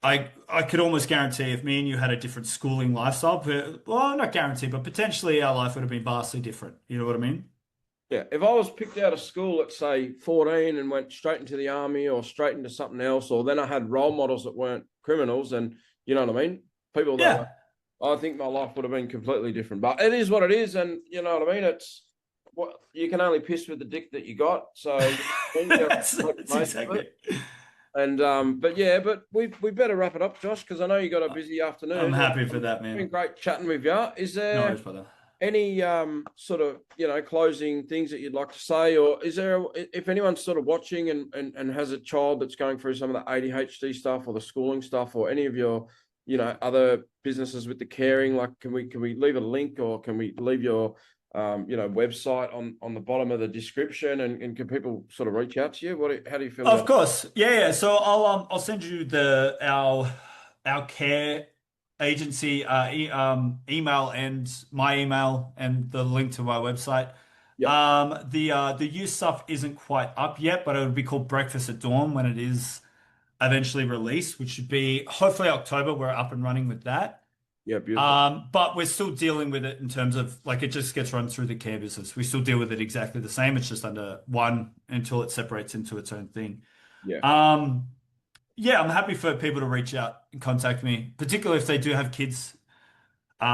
I could almost guarantee if me and you had a different schooling lifestyle, well, not guarantee, but potentially our life would have been vastly different. You know what I mean? Yeah. If I was picked out of school at say 14 and went straight into the army or straight into something else, or then I had role models that weren't criminals, and you know what I mean? People that I think my life would have been completely different. But it is what it is, and you know what I mean? It's what you can only piss with the dick that you got. So that's exactly. And but we better wrap it up, Josh, because I know you got a busy afternoon. I'm happy for that, man. It's been great chatting with you. Is there No worries, brother. any sort of closing things that you'd like to say, or is there, if anyone's sort of watching and has a child that's going through some of the ADHD stuff or the schooling stuff, or any of your other businesses with the caring, like can we leave a link, or can we leave your website on the bottom of the description, and can people sort of reach out to you? How do you feel? Of course. Yeah. So I'll send you our care agency email and my email and the link to my website. Yep. The youth stuff isn't quite up yet, but it would be called Breakfast at Dawn when it is eventually released, which should be hopefully October. We're up and running with that. Yeah, beautiful. But we're still dealing with it in terms of like it just gets run through the care business. We still deal with it exactly the same. It's just under one until it separates into its own thing. Yeah. Yeah, I'm happy for people to reach out and contact me, particularly if they do have kids who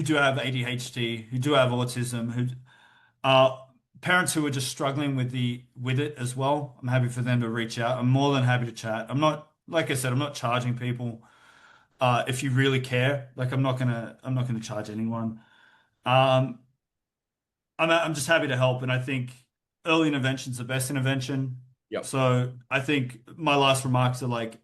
do have ADHD, who do have autism, who parents who are just struggling with it as well. I'm happy for them to reach out. I'm more than happy to chat. I'm not, like I said, I'm not charging people. If you really care, like I'm not gonna charge anyone. I'm just happy to help, and I think early intervention is the best intervention. Yep. So I think my last remarks are like,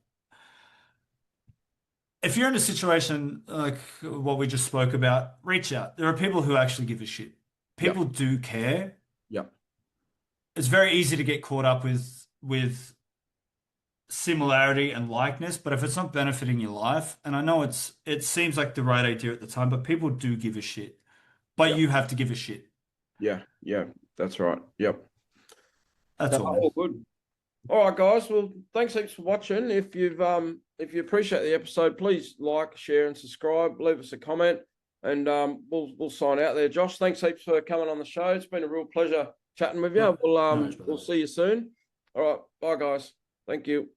if you're in a situation like what we just spoke about, reach out. There are people who actually give a shit. People do care. Yep. It's very easy to get caught up with similarity and likeness, but if it's not benefiting your life, and I know it seems like the right idea at the time, but people do give a shit. But you have to give a shit. Yeah, that's right. Yep. That's all good. All right, guys. Well, thanks heaps for watching. If you appreciate the episode, please like, share, and subscribe. Leave us a comment, and we'll sign out there. Josh, thanks heaps for coming on the show. It's been a real pleasure chatting with you. We'll see you soon. All right, bye, guys. Thank you.